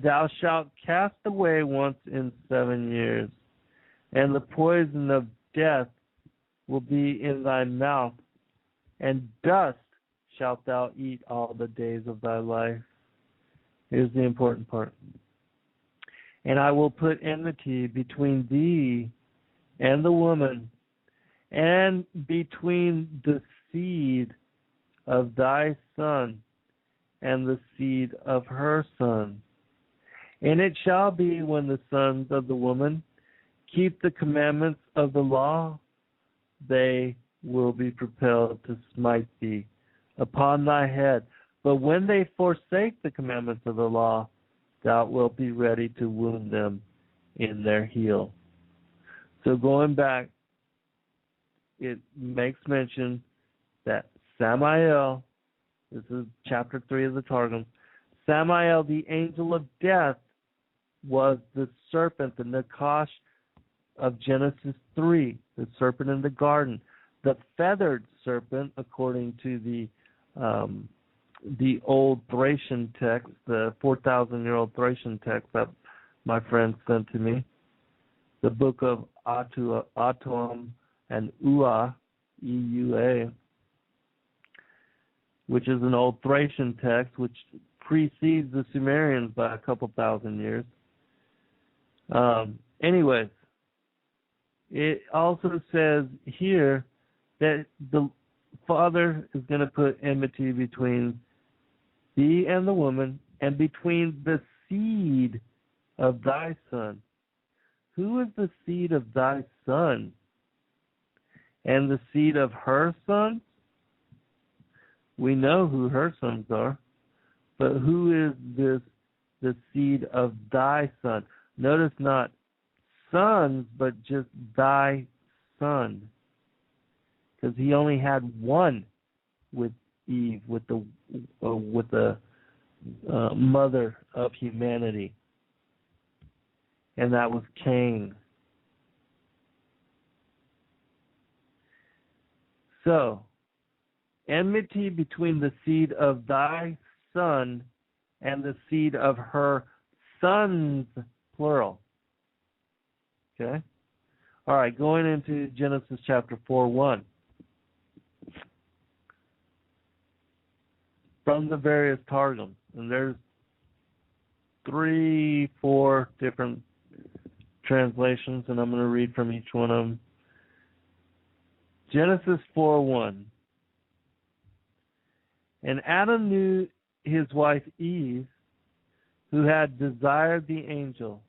thou shalt cast away once in 7 years. and the poison of death will be in thy mouth, and dust shalt thou eat all the days of thy life. Here's the important part. And I will put enmity between thee and the woman, and between the seed of thy son and the seed of her son. And it shall be when the sons of the woman keep the commandments of the law, they will be propelled to smite thee upon thy head. But when they forsake the commandments of the law, thou wilt be ready to wound them in their heel. So going back, it makes mention that Samael, this is chapter 3 of the Targum, Samael, the angel of death, was the serpent, the Nachash of Genesis 3, the serpent in the garden. The feathered serpent, according to the old Thracian text, the 4,000-year-old Thracian text that my friend sent to me, the book of Atum and Ua, E-U-A, which is an old Thracian text which precedes the Sumerians by a couple thousand years. Anyways, it also says here that the Father is going to put enmity between thee and the woman, and between the seed of thy son. Who is the seed of thy son? And the seed of her sons? We know who her sons are, but who is this, the seed of thy son? Notice not sons, but just thy son, because he only had one with Eve, with the mother of humanity, and that was Cain. So, enmity between the seed of thy son and the seed of her sons, plural. Okay? All right, going into Genesis chapter 4:1. From the various Targums, and there's 3-4 different translations, and I'm going to read from each one of them. Genesis 4:1. And Adam knew his wife Eve, who had desired the angel,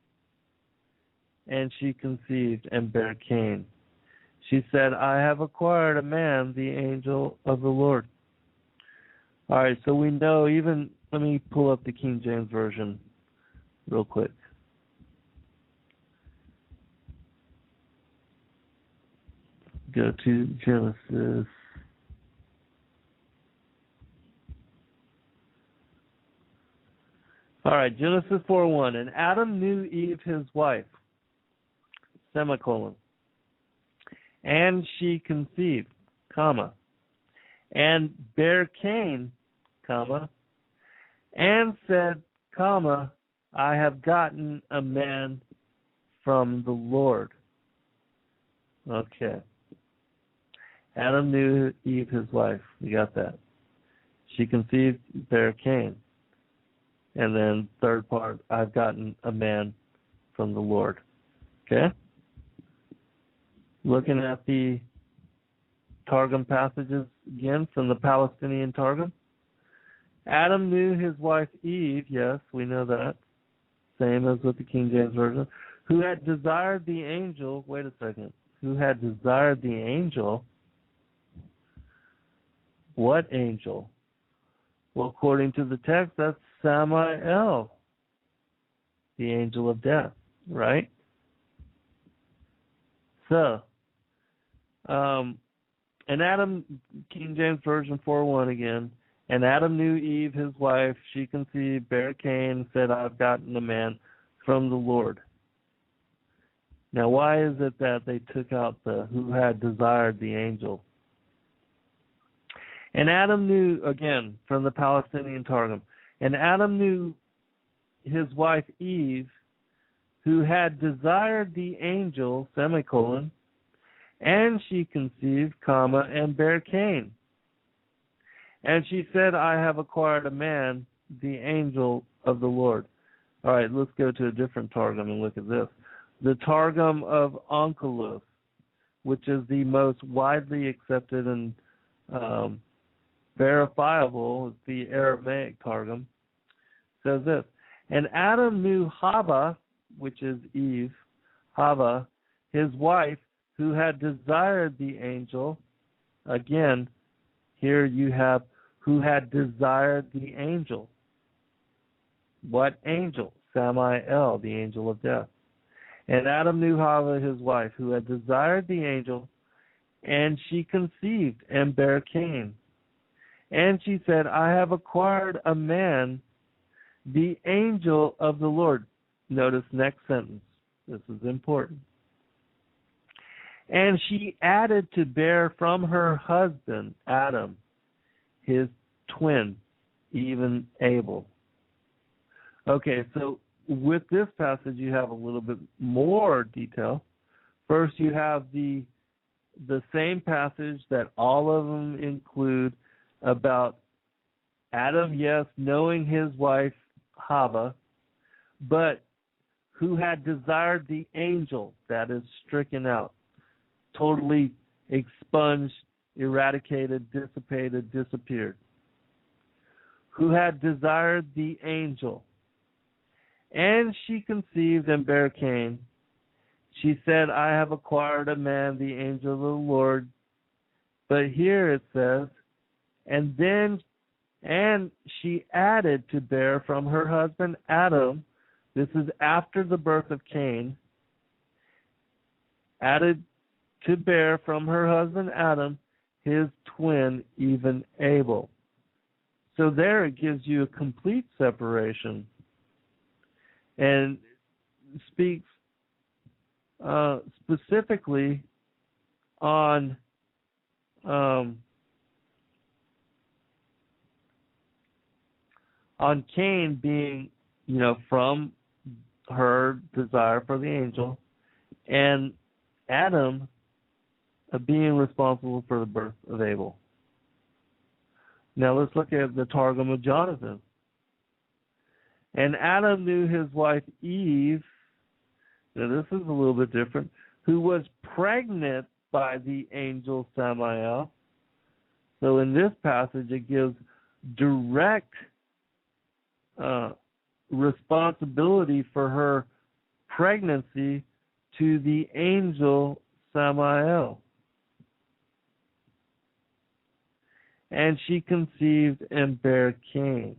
and she conceived and bare Cain. She said, I have acquired a man, the angel of the Lord. All right, so we know even, let me pull up the King James Version real quick. Go to Genesis. All right, Genesis 4:1. And Adam knew Eve his wife, semicolon, and she conceived, comma, and bare Cain, comma, and said, comma, I have gotten a man from the Lord. Okay. Adam knew Eve his wife. We got that. She conceived, bare Cain. And then third part, I've gotten a man from the Lord. Okay? Looking at the Targum passages again from the Palestinian Targum. Adam knew his wife Eve, yes, we know that. Same as with the King James Version. Who had desired the angel, wait a second, who had desired the angel. What angel? Well, according to the text, that's Samael, the angel of death, right? So, and Adam, King James Version 4:1 again, and Adam knew Eve, his wife, she conceived, bare Cain, said, I've gotten a man from the Lord. Now, why is it that they took out the who had desired the angel? And Adam knew, again, from the Palestinian Targum, and Adam knew his wife Eve, who had desired the angel, semicolon, and she conceived, comma, and bare Cain. And she said, I have acquired a man, the angel of the Lord. All right, let's go to a different Targum and look at this. The Targum of Onkelos, which is the most widely accepted and verifiable, the Aramaic Targum, says this. And Adam knew Hava, which is Eve, Hava, his wife, who had desired the angel. Again, here you have who had desired the angel. What angel? Samael, the angel of death. And Adam knew Hava, his wife, who had desired the angel, and she conceived and bare Cain. And she said, I have acquired a man, the angel of the Lord. Notice next sentence. This is important. And she added to bear from her husband, Adam, his twin, even Abel. Okay, so with this passage you have a little bit more detail. First you have the same passage that all of them include about Adam, yes, knowing his wife Hava, but who had desired the angel. That is stricken out, totally expunged, eradicated, dissipated, disappeared. Who had desired the angel. And she conceived and bare Cain. She said, I have acquired a man, the angel of the Lord. But here it says, and she added to bear from her husband Adam. This is after the birth of Cain. Added to bear from her husband Adam, his twin, even Abel. So there it gives you a complete separation and speaks specifically on Cain being, from her desire for the angel, and Adam being responsible for the birth of Abel. Now let's look at the Targum of Jonathan. And Adam knew his wife Eve, now this is a little bit different, who was pregnant by the angel Samael. So in this passage it gives direct responsibility for her pregnancy to the angel Samael. And she conceived and bare Cain.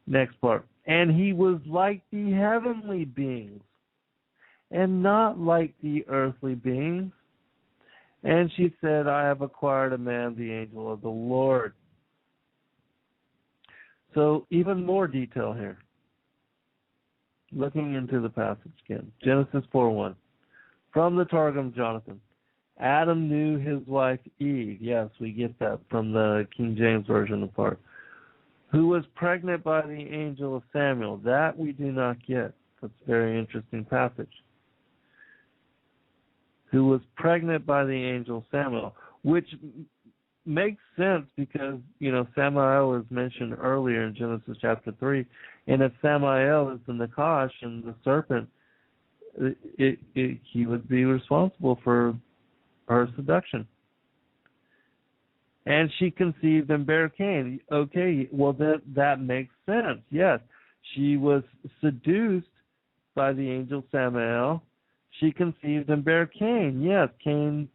Next part. And he was like the heavenly beings, and not like the earthly beings. And she said, I have acquired a man, the angel of the Lord. So even more detail here. Looking into the passage again. Genesis 4:1. From the Targum Jonathan. Adam knew his wife Eve. Yes, we get that from the King James Version of part. Who was pregnant by the angel of Samuel. That we do not get. That's a very interesting passage. Who was pregnant by the angel Samuel, which makes sense because, Samael is mentioned earlier in Genesis chapter 3, and if Samael is the Nachash and the serpent, he would be responsible for her seduction. And she conceived and bare Cain. Okay, well that makes sense. Yes, she was seduced by the angel Samael. She conceived and bare Cain. Yes, Cain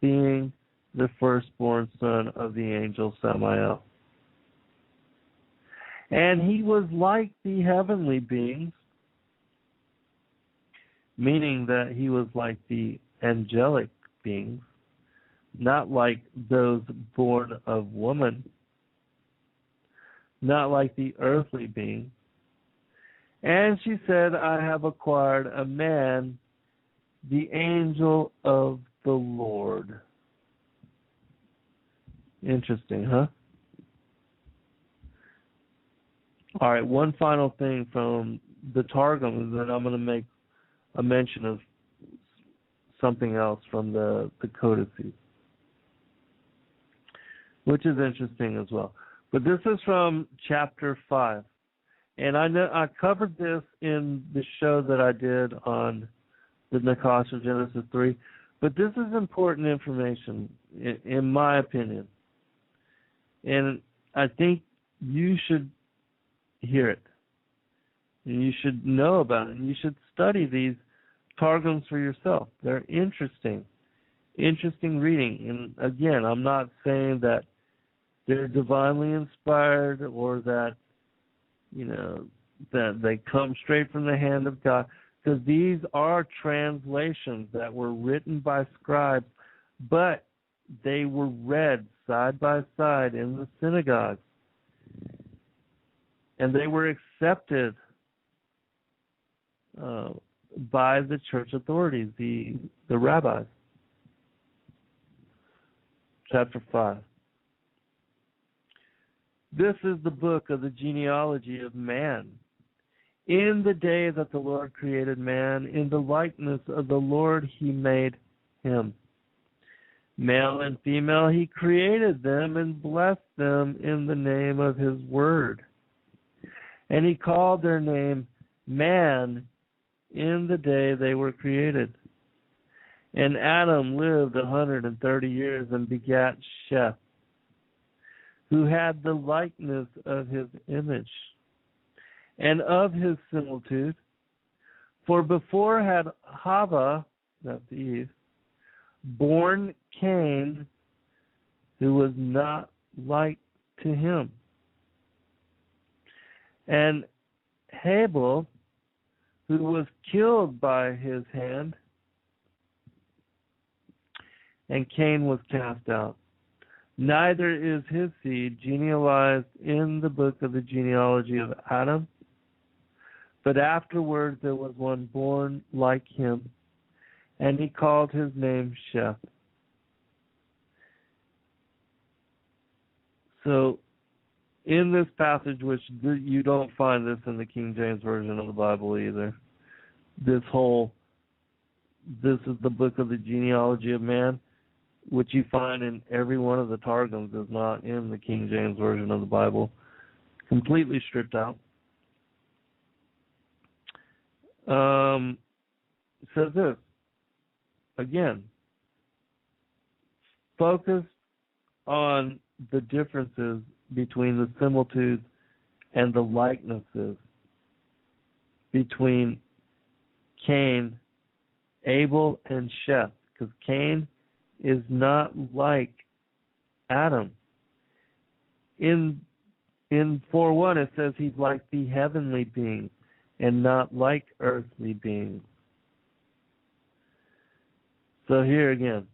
being the firstborn son of the angel Samael. And he was like the heavenly beings, meaning that he was like the angelic beings, not like those born of woman, not like the earthly beings. And she said, I have acquired a man, the angel of the Lord. Interesting, huh? All right, one final thing from the Targum, and then I'm going to make a mention of something else from the codices, which is interesting as well. But this is from chapter 5. And I know I covered this in the show that I did on the Nachash of Genesis 3. But this is important information, in my opinion. And I think you should hear it. And you should know about it. And you should study these Targums for yourself. They're interesting reading. And again, I'm not saying that they're divinely inspired or that, that they come straight from the hand of God, because these are translations that were written by scribes, but they were read side by side in the synagogues, and they were accepted by the church authorities, the rabbis. Chapter 5. This is the book of the genealogy of man. In the day that the Lord created man, in the likeness of the Lord he made him. Male and female he created them and blessed them in the name of his word. And he called their name man in the day they were created. And Adam lived 130 years and begat Sheth, who had the likeness of his image and of his similitude. For before had Hava, that's Eve, born Cain, who was not like to him, and Abel, who was killed by his hand, and Cain was cast out. Neither is his seed genealogized in the book of the genealogy of Adam, but afterwards there was one born like him, and he called his name Sheth. So, in this passage, which you don't find this in the King James Version of the Bible either, this is the book of the genealogy of man, which you find in every one of the Targums, is not in the King James Version of the Bible, completely stripped out. Says this, again, focus on the differences between the similitudes and the likenesses between Cain, Abel, and Sheth, because Cain is not like Adam. In 4:1 it says he's like the heavenly beings and not like earthly beings. So here again.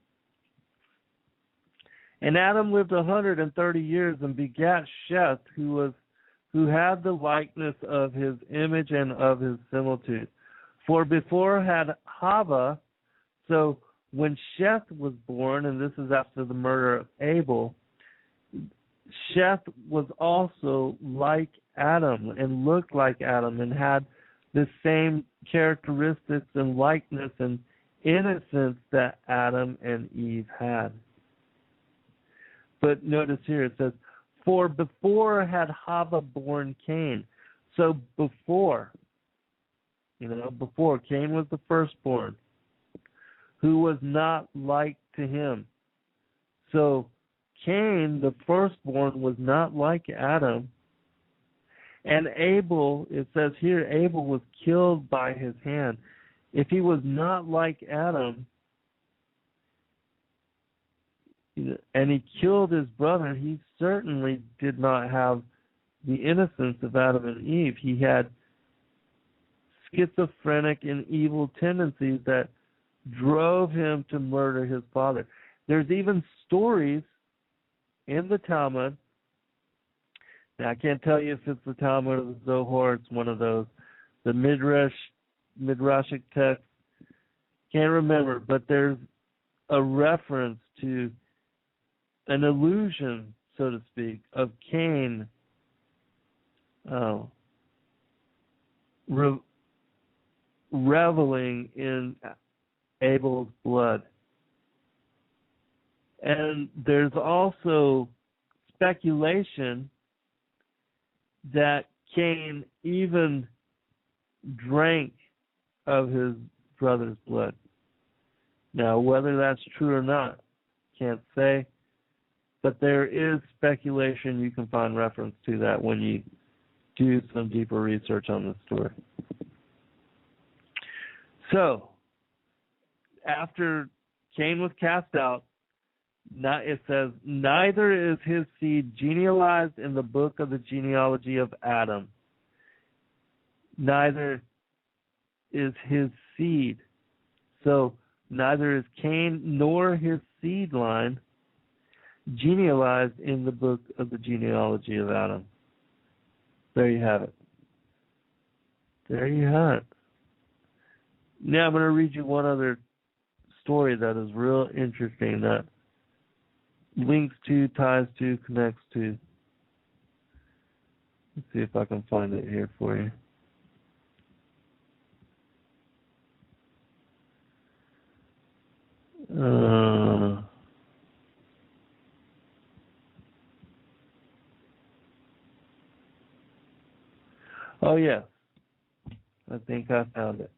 And Adam lived 130 years and begat Sheth, who had the likeness of his image and of his similitude. For before had Hava, so when Sheth was born, and this is after the murder of Abel, Sheth was also like Adam and looked like Adam and had the same characteristics and likeness and innocence that Adam and Eve had. But notice here it says, for before had Hava born Cain. So before Cain was the firstborn, who was not like to him. So Cain, the firstborn, was not like Adam. And Abel, it says here, Abel was killed by his hand. If he was not like Adam, and he killed his brother, he certainly did not have the innocence of Adam and Eve. He had schizophrenic and evil tendencies that drove him to murder his father. There's even stories in the Talmud. Now, I can't tell you if it's the Talmud or the Zohar. It's one of those. The Midrashic text. Can't remember, but there's a reference to an illusion, so to speak, of Cain reveling in Abel's blood. And there's also speculation that Cain even drank of his brother's blood. Now, whether that's true or not, can't say. But there is speculation. You can find reference to that when you do some deeper research on this story. So, after Cain was cast out, it says, neither is his seed genealogized in the book of the genealogy of Adam. Neither is his seed. So, neither is Cain nor his seed line genealogized in the book of the genealogy of Adam. There you have it. There you have it. Now I'm going to read you one other story that is real interesting, that links to, ties to, connects to. Let's see if I can find it here for you. Oh, yes. I think I found it.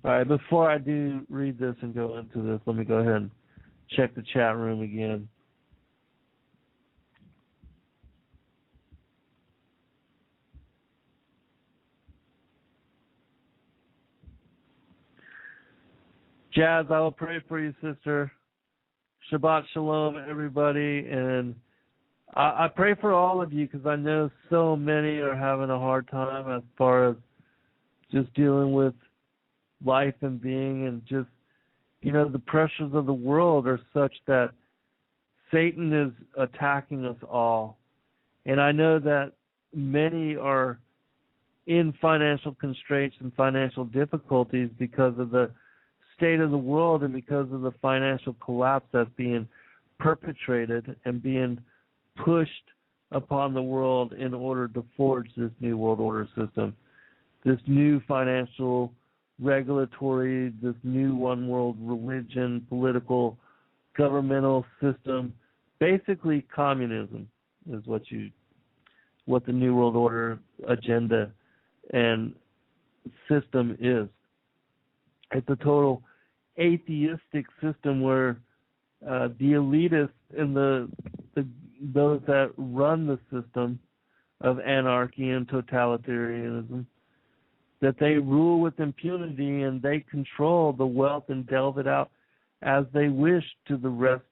All right, before I do read this and go into this, let me go ahead and check the chat room again. Jazz, I will pray for you, sister. Shabbat shalom, everybody. And I pray for all of you, because I know so many are having a hard time as far as just dealing with life and being, and just, the pressures of the world are such that Satan is attacking us all. And I know that many are in financial constraints and financial difficulties because of the state of the world and because of the financial collapse that's being perpetrated and being pushed upon the world in order to forge this new world order system, this new financial, regulatory, this new one world religion, political, governmental system. Basically, communism is what the new world order agenda and system is. It's a total atheistic system where the elitists and those that run the system of anarchy and totalitarianism, that they rule with impunity and they control the wealth and delve it out as they wish to the rest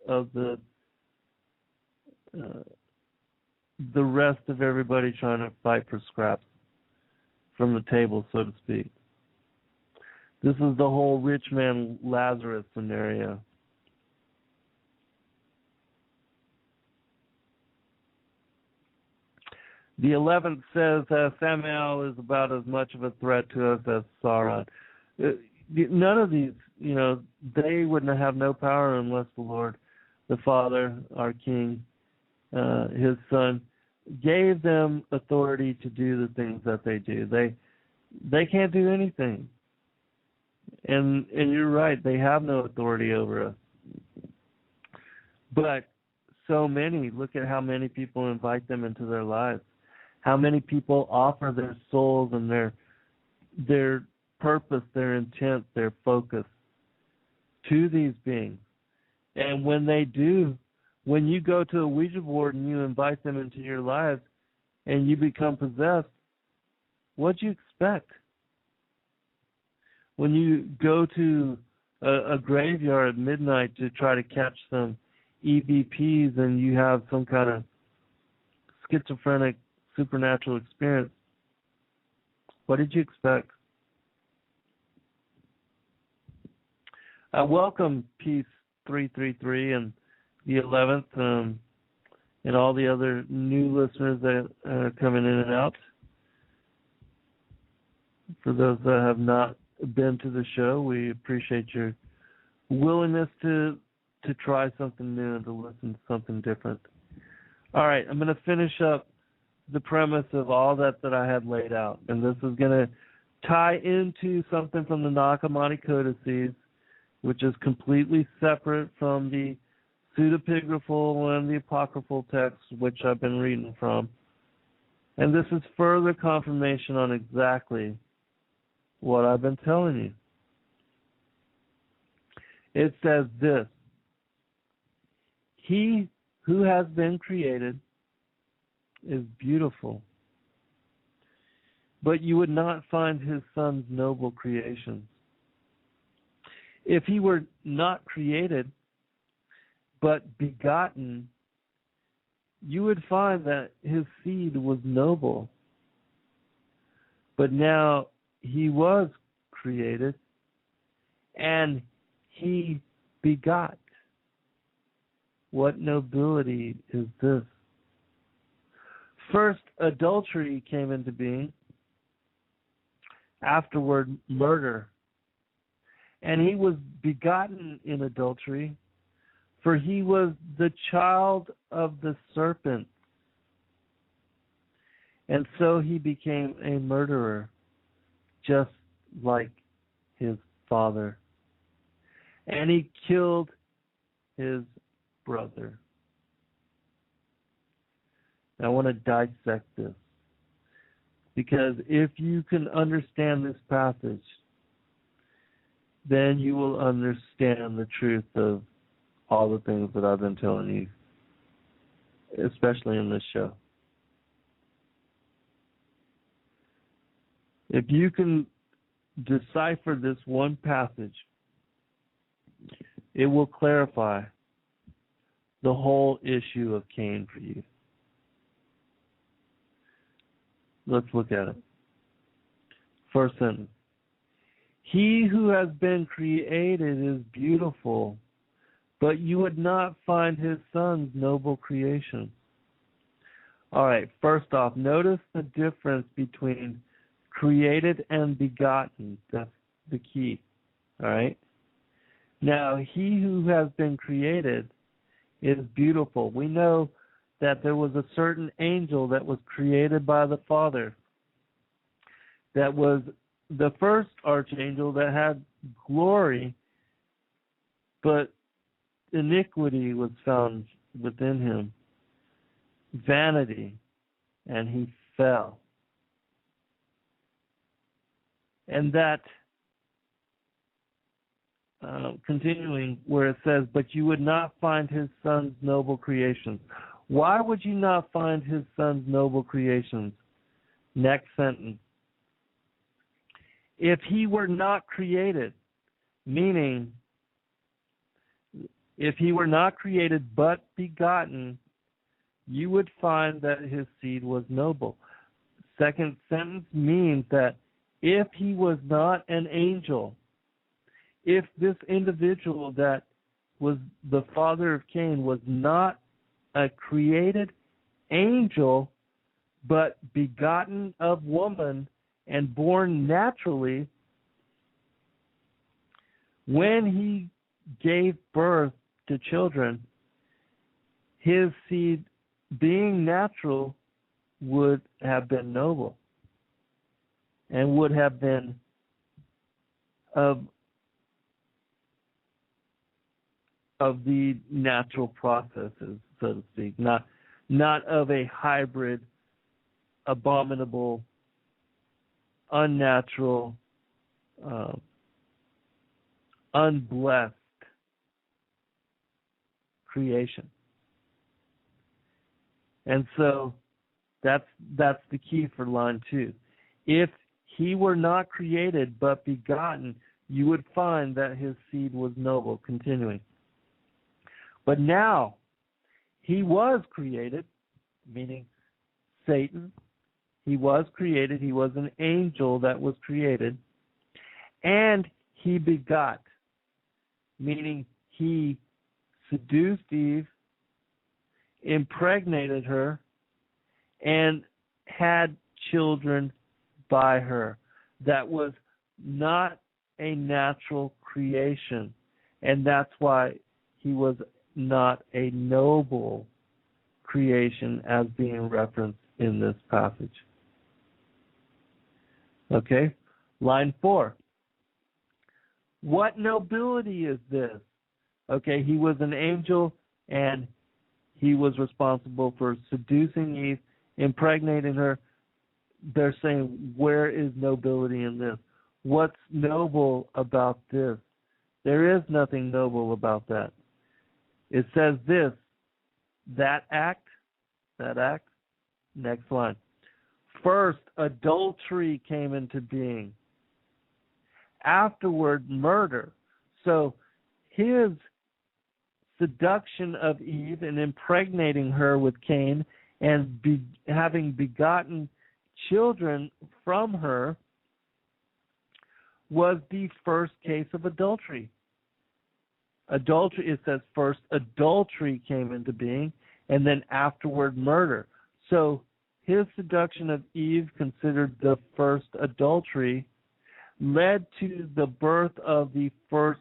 of the rest of everybody trying to fight for scraps from the table, so to speak. This is the whole rich man Lazarus scenario. The 11th says Samael is about as much of a threat to us as Sauron. None of these, they wouldn't have no power unless the Lord, the Father, our King, His Son, gave them authority to do the things that they do. They can't do anything. And you're right, they have no authority over us. But so many, look at how many people invite them into their lives. How many people offer their souls and their purpose, their intent, their focus to these beings. And when they do, when you go to a Ouija board and you invite them into your lives and you become possessed, what do you expect? When you go to a graveyard at midnight to try to catch some EVPs and you have some kind of schizophrenic supernatural experience, what did you expect? I welcome Peace 333 and the 11th and all the other new listeners that are coming in and out. For those that have not been to the show, we appreciate your willingness to try something new and to listen to something different. All right, I'm going to finish up the premise of all that I had laid out, and this is going to tie into something from the Nag Hammadi codices, which is completely separate from the pseudepigraphal and the apocryphal texts, which I've been reading from. And this is further confirmation on exactly what I've been telling you. It says this: he who has been created is beautiful, but you would not find his son's noble creations. If he were not created, but begotten, you would find that his seed was noble. But now he was created, and he begot. What nobility is this? First, adultery came into being. Afterward, murder. And he was begotten in adultery, for he was the child of the serpent. And so he became a murderer, just like his father. And he killed his brother. I want to dissect this, because if you can understand this passage, then you will understand the truth of all the things that I've been telling you, especially in this show. If you can decipher this one passage, it will clarify the whole issue of Cain for you. Let's look at it. First sentence. He who has been created is beautiful, but you would not find his son's noble creation. All right, first off, notice the difference between created and begotten. That's the key. All right? Now, he who has been created is beautiful. We know that there was a certain angel that was created by the Father, that was the first archangel that had glory, but iniquity was found within him, vanity, and he fell. And that, continuing where it says, but you would not find his son's noble creations. Why would you not find his son's noble creations? Next sentence. If he were not created, meaning if he were not created but begotten, you would find that his seed was noble. Second sentence means that if he was not an angel, if this individual that was the father of Cain was not a created angel, but begotten of woman and born naturally, when he gave birth to children, his seed, being natural, would have been noble and would have been of the natural processes, so to speak, not of a hybrid, abominable, unnatural, unblessed creation. And so that's the key for line 2. If he were not created but begotten, you would find that his seed was noble. Continuing. But now he was created, meaning Satan. He was created. He was an angel that was created. And he begot, meaning he seduced Eve, impregnated her, and had children by her. That was not a natural creation. And that's why he was not a noble creation as being referenced in this passage. Okay? Line 4. What nobility is this? Okay, he was an angel, and he was responsible for seducing Eve, impregnating her. They're saying, where is nobility in this? What's noble about this? There is nothing noble about that. It says this, that act, next line. First, adultery came into being. Afterward, murder. So his seduction of Eve and impregnating her with Cain and having begotten children from her was the first case of adultery. Adultery, it says first adultery came into being, and then afterward murder. So his seduction of Eve, considered the first adultery, led to the birth of the first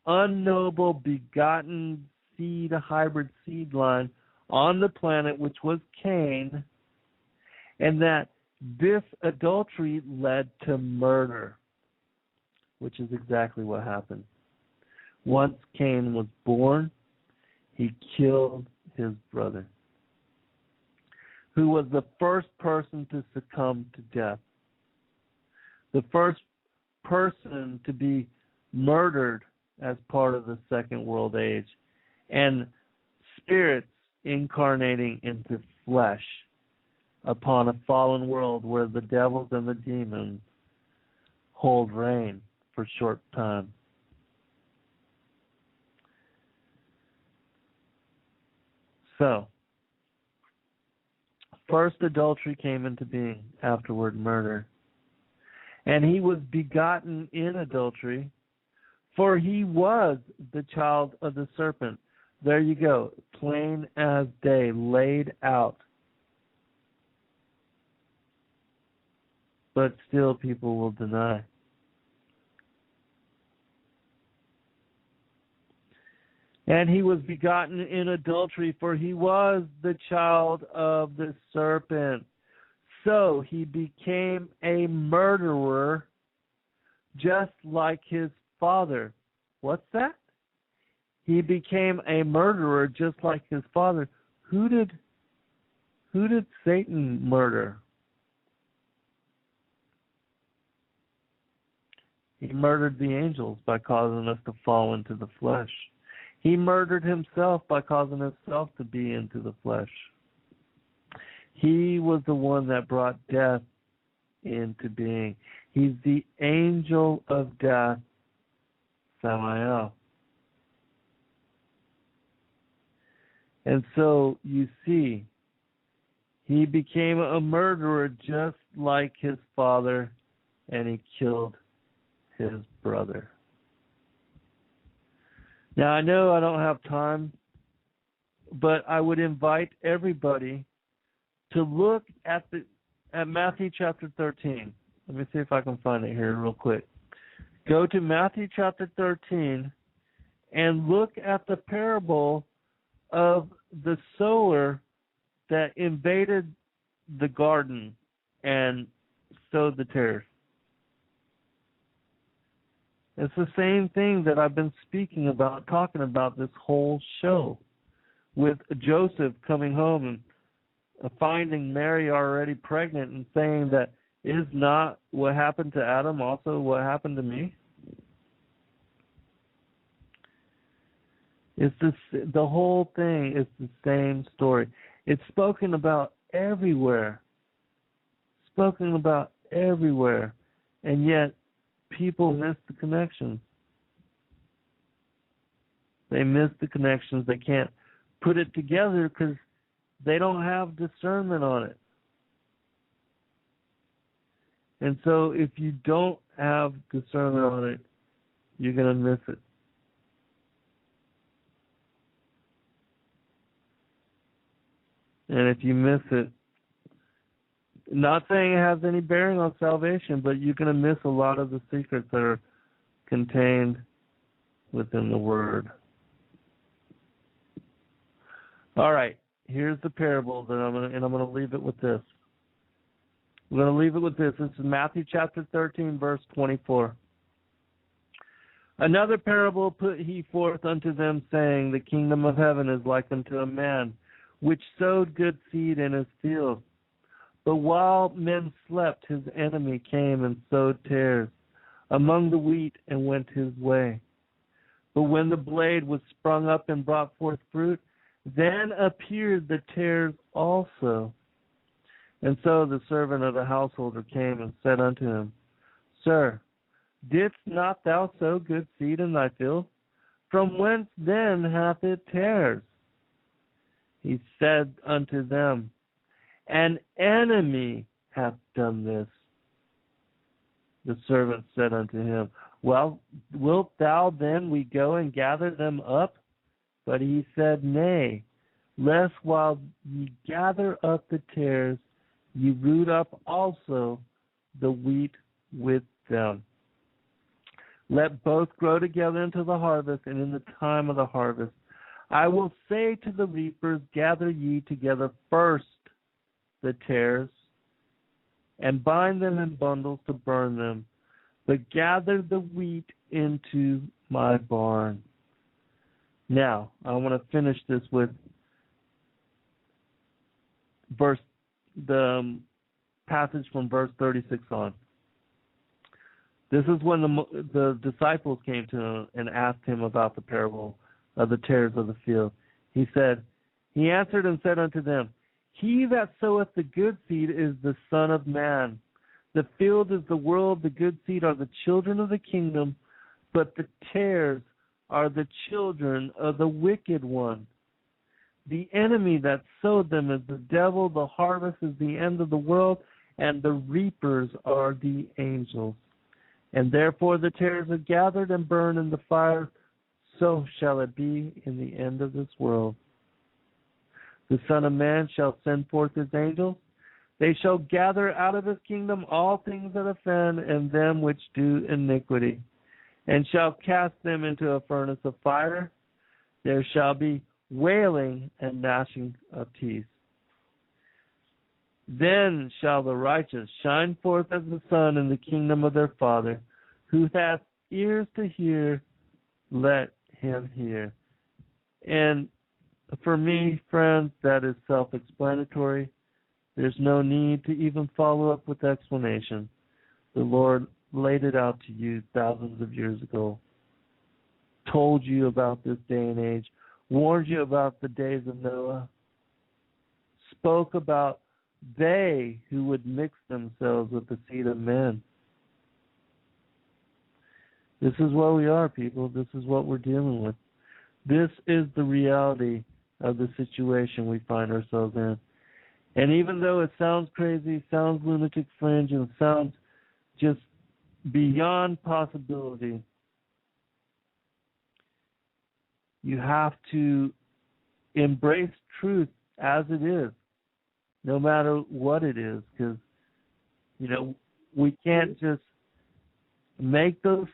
unknoble begotten seed, a hybrid seed line on the planet, which was Cain, and that this adultery led to murder, which is exactly what happened. Once Cain was born, he killed his brother, who was the first person to succumb to death, the first person to be murdered as part of the Second World Age, and spirits incarnating into flesh upon a fallen world where the devils and the demons hold reign for short time. So, first adultery came into being, afterward murder. And he was begotten in adultery, for he was the child of the serpent. There you go, plain as day, laid out. But still people will deny. And he was begotten in adultery, for he was the child of the serpent. So he became a murderer just like his father. What's that? He became a murderer just like his father. Who did Satan murder? He murdered the angels by causing us to fall into the flesh. He murdered himself by causing himself to be into the flesh. He was the one that brought death into being. He's the angel of death, Samael. And so you see, he became a murderer just like his father, and he killed his brother. Now, I know I don't have time, but I would invite everybody to look at Matthew chapter 13. Let me see if I can find it here real quick. Go to Matthew chapter 13 and look at the parable of the sower that invaded the garden and sowed the tares. It's the same thing that I've been speaking about, talking about this whole show, with Joseph coming home and finding Mary already pregnant and saying that, is not what happened to Adam also what happened to me? It's the whole thing is the same story. It's spoken about everywhere. And yet people miss the connections. They miss the connections. They can't put it together because they don't have discernment on it. And so if you don't have discernment on it, you're going to miss it. And if you miss it, not saying it has any bearing on salvation, but you're going to miss a lot of the secrets that are contained within the Word. All right, here's the parable that I'm going to leave it with this. We're going to leave it with this. This is Matthew chapter 13, verse 24. Another parable put he forth unto them, saying, The kingdom of heaven is like unto a man, which sowed good seed in his field. But while men slept, his enemy came and sowed tares among the wheat, and went his way. But when the blade was sprung up and brought forth fruit, then appeared the tares also. And so the servant of the householder came and said unto him, Sir, didst not thou sow good seed in thy field? From whence then hath it tares? He said unto them, An enemy hath done this. The servant said unto him, Well, wilt thou then we go and gather them up? But he said, Nay, lest while ye gather up the tares, ye root up also the wheat with them. Let both grow together until the harvest, and in the time of the harvest I will say to the reapers, Gather ye together first the tares, and bind them in bundles to burn them, but gather the wheat into my barn. Now, I want to finish this with the passage from verse 36 on. This is when the disciples came to him and asked him about the parable of the tares of the field. He answered and said unto them, He that soweth the good seed is the Son of Man. The field is the world, the good seed are the children of the kingdom, but the tares are the children of the wicked one. The enemy that sowed them is the devil, the harvest is the end of the world, and the reapers are the angels. And therefore the tares are gathered and burned in the fire, so shall it be in the end of this world. The Son of Man shall send forth his angels. They shall gather out of his kingdom all things that offend, and them which do iniquity, and shall cast them into a furnace of fire. There shall be wailing and gnashing of teeth. Then shall the righteous shine forth as the sun in the kingdom of their Father. Who hath ears to hear, let him hear. And for me, friends, that is self-explanatory. There's no need to even follow up with explanation. The Lord laid it out to you thousands of years ago, told you about this day and age, warned you about the days of Noah, spoke about they who would mix themselves with the seed of men. This is where we are, people. This is what we're dealing with. This is the reality of the situation we find ourselves in. And even though it sounds crazy, sounds lunatic fringe, and sounds just beyond possibility, you have to embrace truth as it is, no matter what it is, because, we can't just make those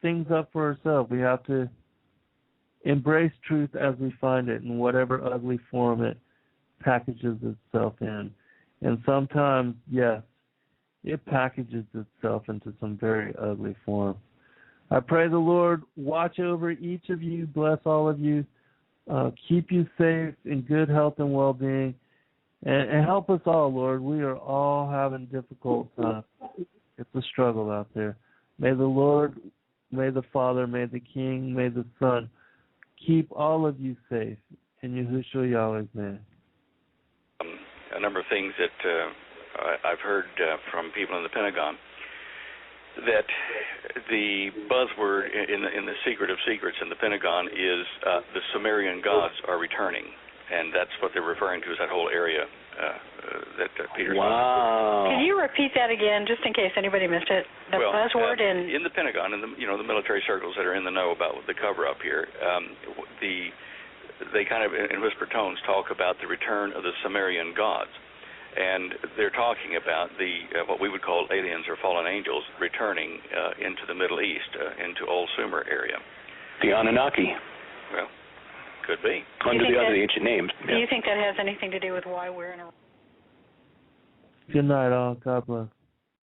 things up for ourselves. We have to embrace truth as we find it in whatever ugly form it packages itself in. And sometimes, yes, it packages itself into some very ugly form. I pray the Lord watch over each of you, bless all of you, keep you safe in good health and well-being, and help us all, Lord. We are all having difficult times. It's a struggle out there. May the Lord, may the Father, may the King, may the Son keep all of you safe. In Yahushua Yahweh's name. A number of things that I've heard from people in the Pentagon, that the buzzword in the secret of secrets in the Pentagon is the Sumerian gods are returning, and that's what they're referring to as that whole area that Peter's. Wow! Can you repeat that again, just in case anybody missed it? The buzzword in the Pentagon, in the military circles that are in the know about the cover-up here, they kind of, in whisper tones, talk about the return of the Sumerian gods. And they're talking about what we would call aliens or fallen angels returning into the Middle East, into Old Sumer area. The Anunnaki. Well, could be. Under the ancient names. Do you think that has anything to do with why we're in a... Good night, all. God bless.